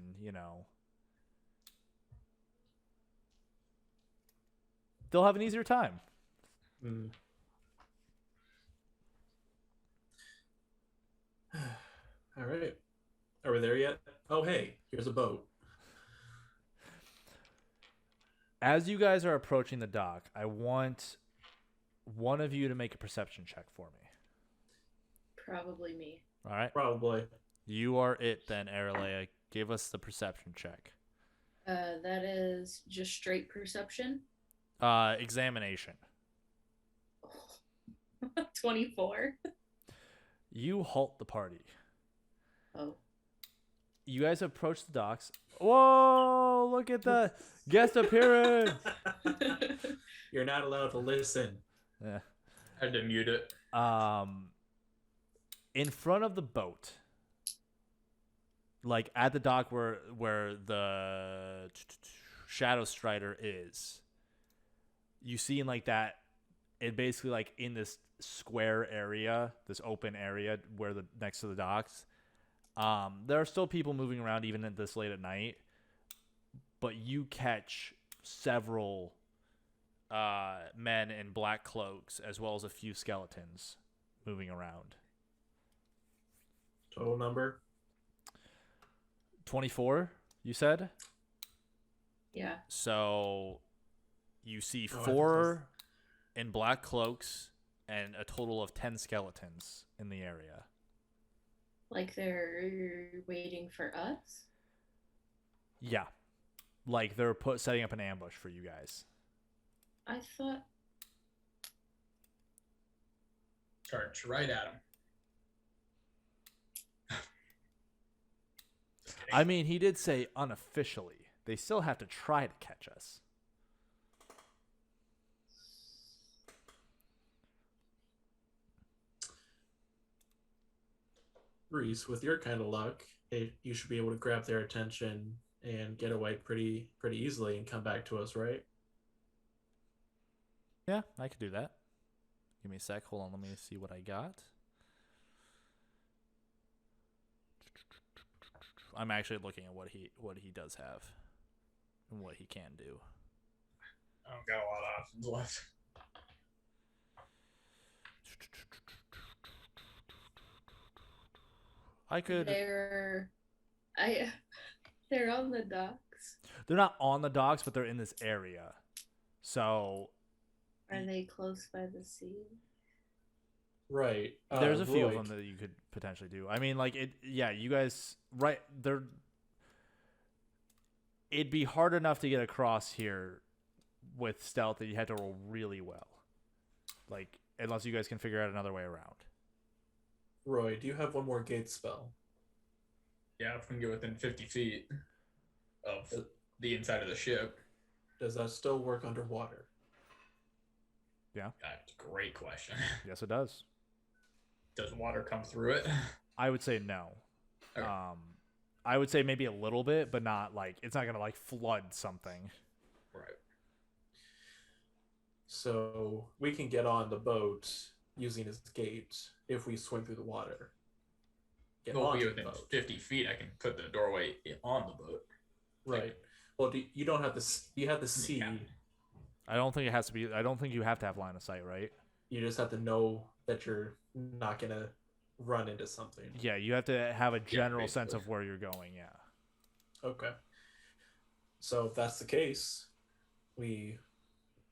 they'll have an easier time. Mm. All right. Are we there yet? Oh, hey, here's a boat. As you guys are approaching the dock, I want one of you to make a perception check for me. Probably me. All right? Probably. You are it then, Aerilaya. Give us the perception check. That is just straight perception. Examination. 24. You halt the party. Oh. you guys approach the docks. Whoa! Look at the guest appearance. You're not allowed to listen. Yeah. I had to mute it. In front of the boat, like at the dock where the Shadow Strider is, you see in like that, it basically like in this square area, this open area where the next to the docks. There are still people moving around even at this late at night, but you catch several men in black cloaks as well as a few skeletons moving around. Total number? 24, you said? Yeah. So you see Oh, I 4 in black cloaks and a total of 10 skeletons in the area. Like they're waiting for us? Yeah. Like they're setting up an ambush for you guys. I thought. Charge right at him. I mean, he did say unofficially. They still have to try to catch us. Rhys, with your kind of luck, you should be able to grab their attention and get away pretty easily and come back to us, right? Yeah, I could do that. Give me a sec. Hold on. Let me see what I got. I'm actually looking at what he does have and what he can do. I don't got a lot of options left. I could. They're on the docks. They're not on the docks, but they're in this area. So Are they close by the sea? Right. there's a few of Roy, them that you could potentially do. I mean, like it. Yeah, you guys. Right. They're. It'd be hard enough to get across here with stealth that you had to roll really well. Like, unless you guys can figure out another way around. Roy, do you have one more gate spell? Yeah, if we can get within 50 feet of the inside of the ship. Does that still work underwater? That's a great question. Yes, it does. Does water come through it? I would say no. Okay. I would say maybe a little bit, but not like it's not gonna like flood something. Right. So we can get on the boat using his gate if we swim through the water. Get We'll be onto the within boat. 50 feet. I can put the doorway on the boat. Right. Well, you don't have the you have the sea. Yeah. I don't think it has to be. I don't think you have to have line of sight, right? You just have to know that you're not gonna run into something. Yeah, you have to have a general sense basically. of where you're going. Yeah. Okay. So if that's the case, we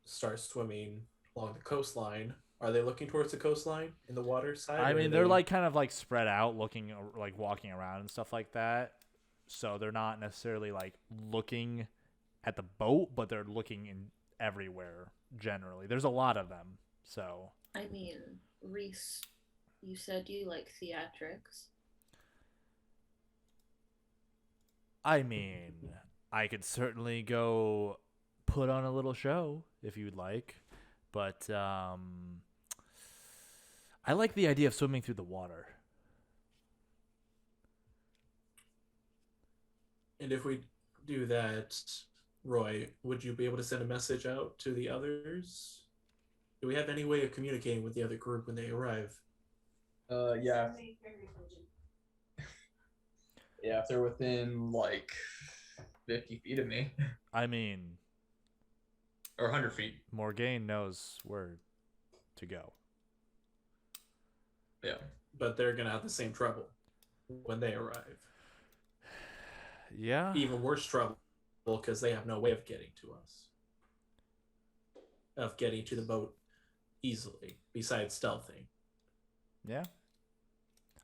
start swimming along the coastline. Are they looking towards the coastline in the water side? I or mean, are they're they- like kind of like spread out, looking like walking around and stuff like that. So they're not necessarily like looking at the boat, but they're looking in everywhere generally. There's a lot of them. So I mean, Rhys, you said you like theatrics. I mean, I could certainly go put on a little show if you'd like, but I like the idea of swimming through the water. And if we do that, Roy, would you be able to send a message out to the others? Do we have any way of communicating with the other group when they arrive? Yeah. Yeah, if they're within like 50 feet of me. I mean, Or 100 feet. Morgaine knows where to go. Yeah. But they're gonna have the same trouble when they arrive. Yeah. Even worse trouble because they have no way of getting to us. Of getting to the boat easily, besides stealthing. Yeah.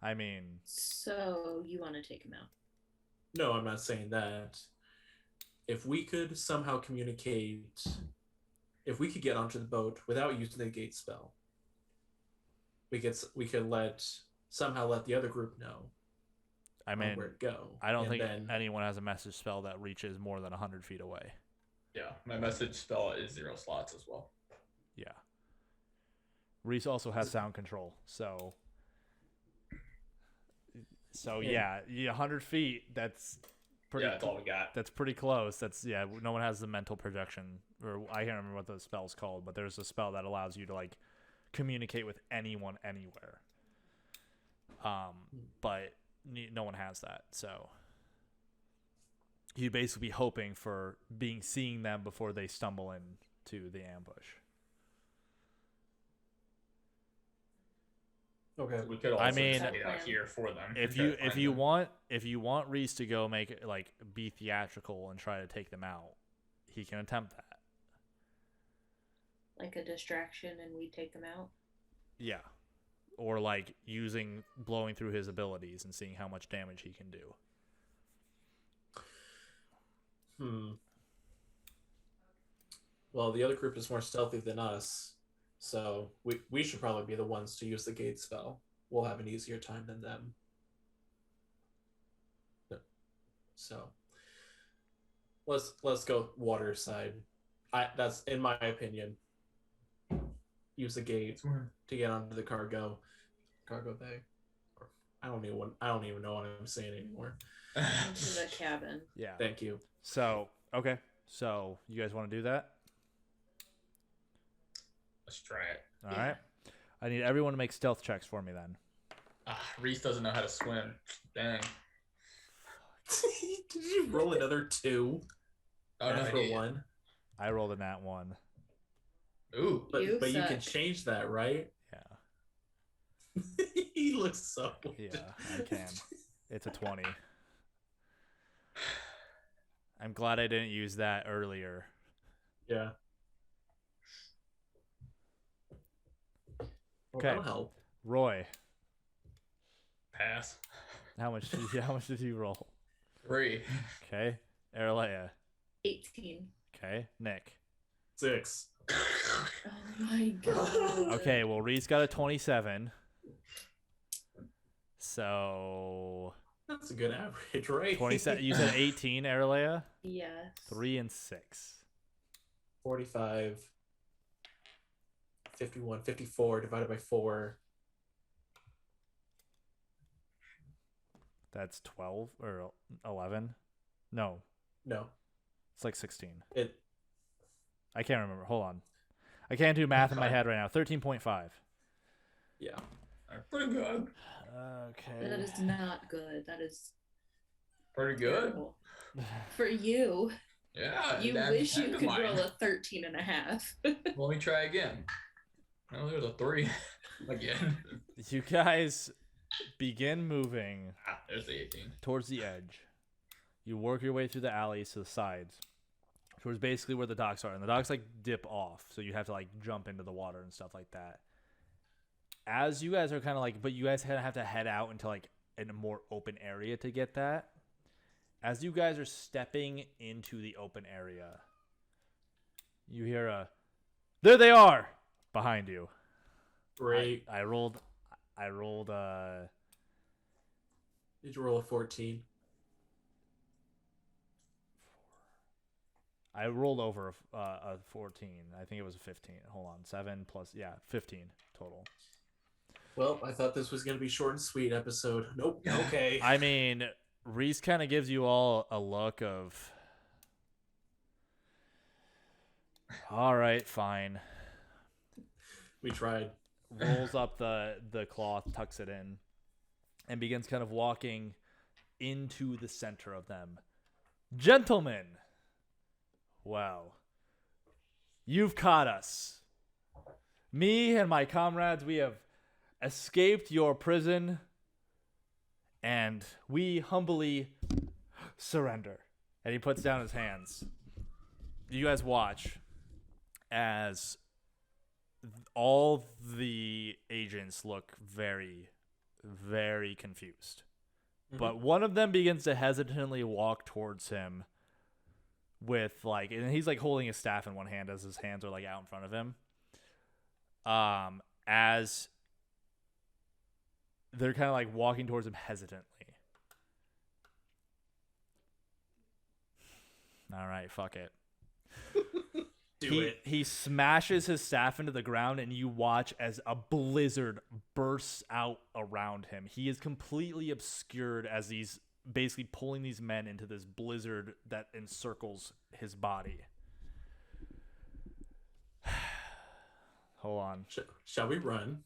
I mean, So you want to take him out? No, I'm not saying that. If we could somehow communicate, if we could get onto the boat without using the gate spell, we could somehow let the other group know. I on mean, where to go. I don't And think then, anyone has a message spell that reaches more than 100 feet away. Yeah, my message spell is 0 slots as well. Yeah. Rhys also has sound control, so yeah, 100 feet. That's pretty. Yeah, that's all we got. That's pretty close. No one has the mental projection, or I can't remember what the spell's called, but there's a spell that allows you to like communicate with anyone anywhere. But no one has that, so you'd basically be hoping for seeing them before they stumble into the ambush. okay. We could also I mean, stay out here for them. If you want Rhys to go be theatrical and try to take them out, he can attempt that. Like a distraction, and we take them out. Yeah. Or blowing through his abilities and seeing how much damage he can do. Well, the other group is more stealthy than us, so we should probably be the ones to use the gate spell. We'll have an easier time than them. So let's go water side. That's in my opinion. Use the gate to get onto the cargo bay. I don't even know what I'm saying anymore. Into the cabin. Yeah. Thank you. So, okay. So, you guys want to do that? Let's try it. All right. I need everyone to make stealth checks for me then. Rhys doesn't know how to swim. Dang. Did you roll another 2? Oh, no, for 1? I rolled a nat 1. Ooh. But you suck. can change that, right? Yeah. He looks so Yeah, I can. It's a 20. I'm glad I didn't use that earlier. Yeah. Well, Okay. that'll help. Roy, Pass. how much did you roll? 3. Okay. Aerilaya. 18. Okay. Nick. 6. Oh my god. Okay, well Rhys got a 27. So That's a good average, right? 27. You said 18, Aerilaya? Yes. 3 and 6. 45, 51, 54 divided by 4. That's 12 or 11? No, No. it's like 16. It I can't remember. Hold on. I can't do math in my head right now. 13.5. yeah. Pretty good. Okay. That is not good. That is Pretty good. terrible. For you. Yeah. You that's wish you kind of could mine. roll a 13 and a half. Let me try again. Oh, there's a 3 again. You guys begin moving There's the 18. towards the edge. You work your way through the alleys to the sides, towards basically where the docks are. And the docks dip off, so you have to jump into the water and stuff like that. As you guys are kind of but you guys have to head out into in a more open area to get that. As you guys are stepping into the open area, you hear there they are behind you. Great. I rolled Did you roll a 14? I rolled over a 14. I think it was a 15. Hold on. 7 plus 15 total. Well, I thought this was going to be short and sweet episode. Nope. Okay. I mean, Rhys kind of gives you all a look of, all right, fine. We tried. Rolls up the cloth, tucks it in, and begins kind of walking into the center of them. Gentlemen, wow, you've caught us. Me and my comrades, we have escaped your prison, and we humbly surrender. And he puts down his hands. You guys watch as all the agents look very, very confused. Mm-hmm. But one of them begins to hesitantly walk towards him with and he's holding his staff in one hand as his hands are out in front of him. As they're kind of walking towards him hesitantly. All right, fuck it. Do it. He smashes his staff into the ground, and you watch as a blizzard bursts out around him. He is completely obscured as he's basically pulling these men into this blizzard that encircles his body. Hold on. Shall we run?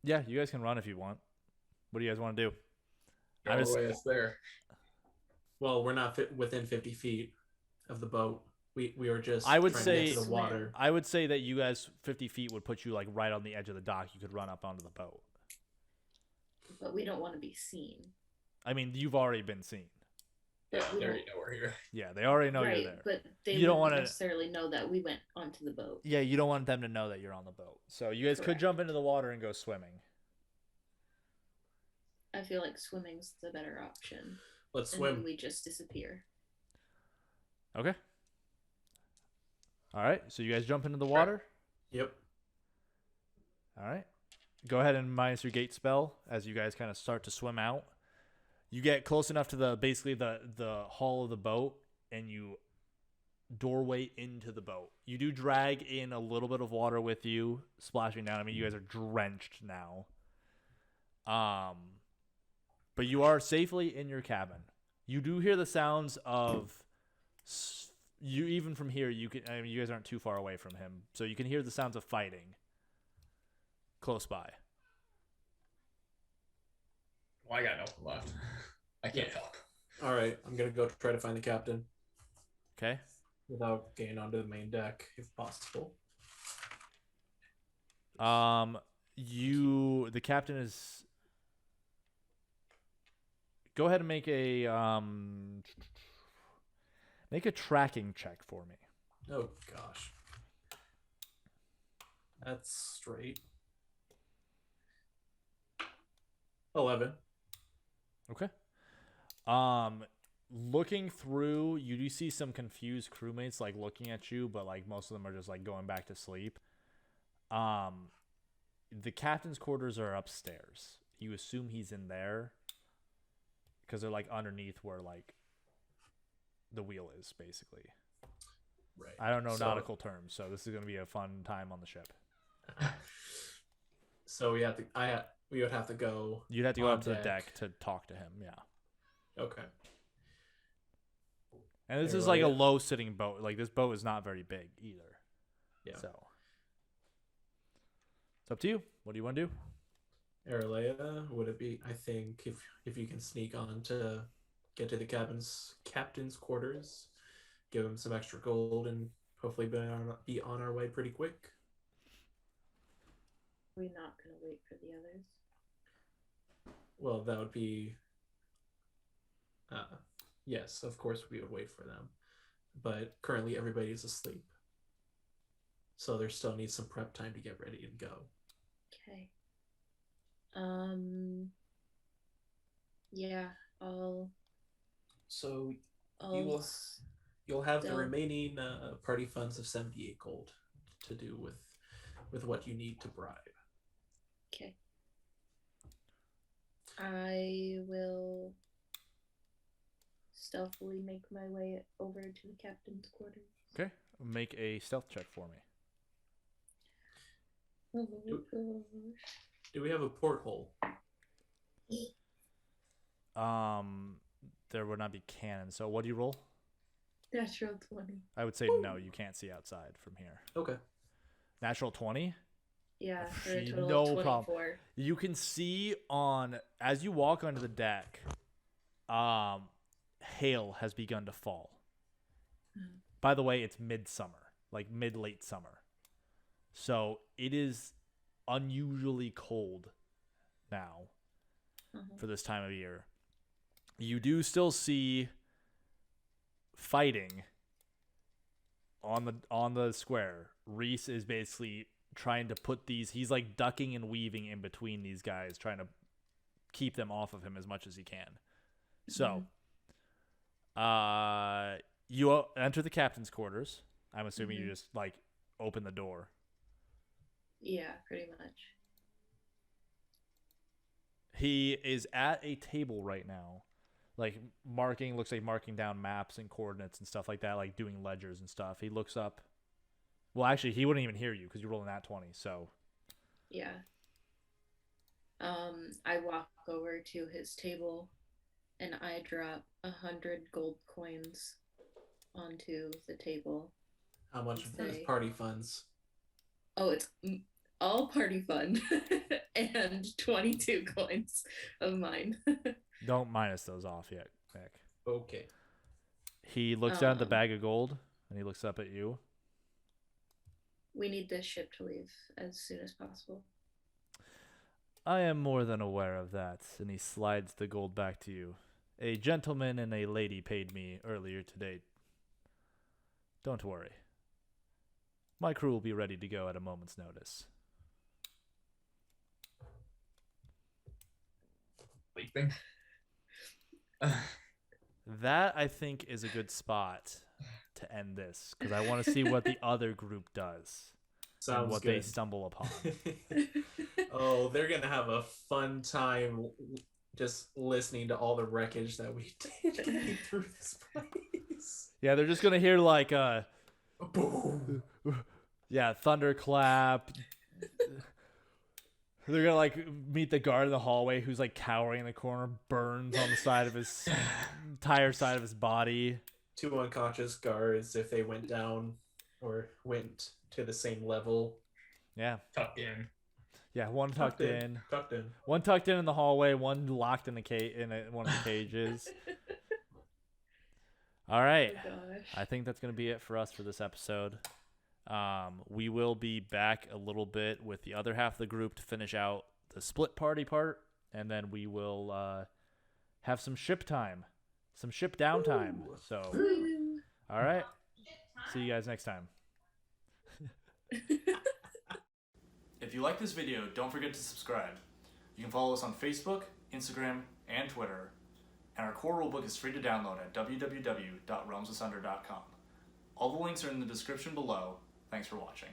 Yeah, you guys can run if you want. What do you guys want to do? No way it's there. Well, we're not within 50 feet of the boat. We were just. I would trying say to get to the water. I would say that you guys 50 feet would put you like right on the edge of the dock. You could run up onto the boat. But we don't want to be seen. I mean, you've already been seen. Yeah, We they already don't- know we're here. Yeah, they already know right, you're there. but they You don't wouldn't wanna- necessarily know that we went onto the boat. Yeah, you don't want them to know that you're on the boat. So you guys could Correct. jump into the water and go swimming. I feel like swimming's the better option. Let's And then swim. we just disappear. Okay. All right. So you guys jump into the water. Yep. All right. Go ahead and minus your gate spell as you guys kind of start to swim out. You get close enough to the hull of the boat, and you doorway into the boat. You do drag in a little bit of water with you, splashing down. I mean, you guys are drenched now. But you are safely in your cabin. You do hear the sounds of you even from here. You can. I mean, you guys aren't too far away from him, so you can hear the sounds of fighting close by. Well, I got nothing left. I can't help. All right. I'm gonna go try to find the captain Okay. without getting onto the main deck, if possible. The captain is. Go ahead and make a tracking check for me. Oh gosh. That's straight. 11. Okay. Looking through, you do see some confused crewmates like looking at you, but like most of them are just like going back to sleep. The captain's quarters are upstairs. You assume he's in there because they're like underneath where like the wheel is, basically. Right. I don't know So- nautical terms, so this is going to be a fun time on the ship. So we would have to go. You'd have to go on up to the deck to talk to him, yeah. Okay. And this Yeah, is like a right. low sitting boat. Like this boat is not very big either. Yeah. So it's up to you. What do you want to do? Aerilaya, would it be? I think if you can sneak on to get to the captain's quarters, give him some extra gold, and hopefully be on our way pretty quick. We're not going to wait for the others. Well, that would be. Yes, of course we would wait for them, but currently everybody is asleep, so there still needs some prep time to get ready and go. Okay. Yeah, I'll So I'll will- you'll have the Still- remaining party funds of 78 gold to do with what you need to bribe. Okay. I will stealthily make my way over to the captain's quarters. Okay. Make a stealth check for me. Oh gosh. Do we have a porthole? There would not be cannon. So what do you roll? Natural 20. I would say no. You can't see outside from here. Okay. Natural 20. Yeah, for a No total of 24. problem. You can see as you walk onto the deck, hail has begun to fall. Mhm. By the way, it's midsummer, like mid-late summer. So it is unusually cold now for this time of year. You do still see fighting on the square. Rhys is basically trying to put he's like ducking and weaving in between these guys, trying to keep them off of him as much as he can. So, you enter the captain's quarters. I'm assuming you just like open the door. Yeah, pretty much. He is at a table right now like looks like marking down maps and coordinates and stuff like that, like doing ledgers and stuff. He looks up. Well, actually, he wouldn't even hear you because you're rolling that 20. So Yeah. I walk over to his table and I drop 100 gold coins onto the table. How much Say- party funds? Oh, it's all party fund and 22 coins of mine. don't minus those off yet, Nick. Okay. He looks down at the Um, bag of gold and he looks up at you. We need this ship to leave as soon as possible. I am more than aware of that, and he slides the gold back to you. A gentleman and a lady paid me earlier today. Don't worry. My crew will be ready to go at a moment's notice. Sleeping. That, I think, is a good spot to end this, because I want to see what the other group does Sounds and what good. they stumble upon. Oh, they're gonna have a fun time just listening to all the wreckage that we did getting through this place. Yeah, they're just going to hear, like, Boom. yeah, thunderclap. They're gonna like meet the guard in the hallway who's like cowering in the corner, burns on the side of his entire side of his body. 2 unconscious guards if they went down or went to the same level. Yeah, Tucked in. yeah. One tucked in, Tucked in. one tucked in the hallway, one locked in the one of the cages. All right, Oh gosh. I think that's gonna be it for us for this episode. We will be back a little bit with the other half of the group to finish out the split party part, and then we will have some ship time, some ship downtime. So, all right, see you guys next time. If you like this video, don't forget to subscribe. You can follow us on Facebook, Instagram, and Twitter, and our core rulebook is free to download at www.realmsasunder.com. All the links are in the description below. Thanks for watching.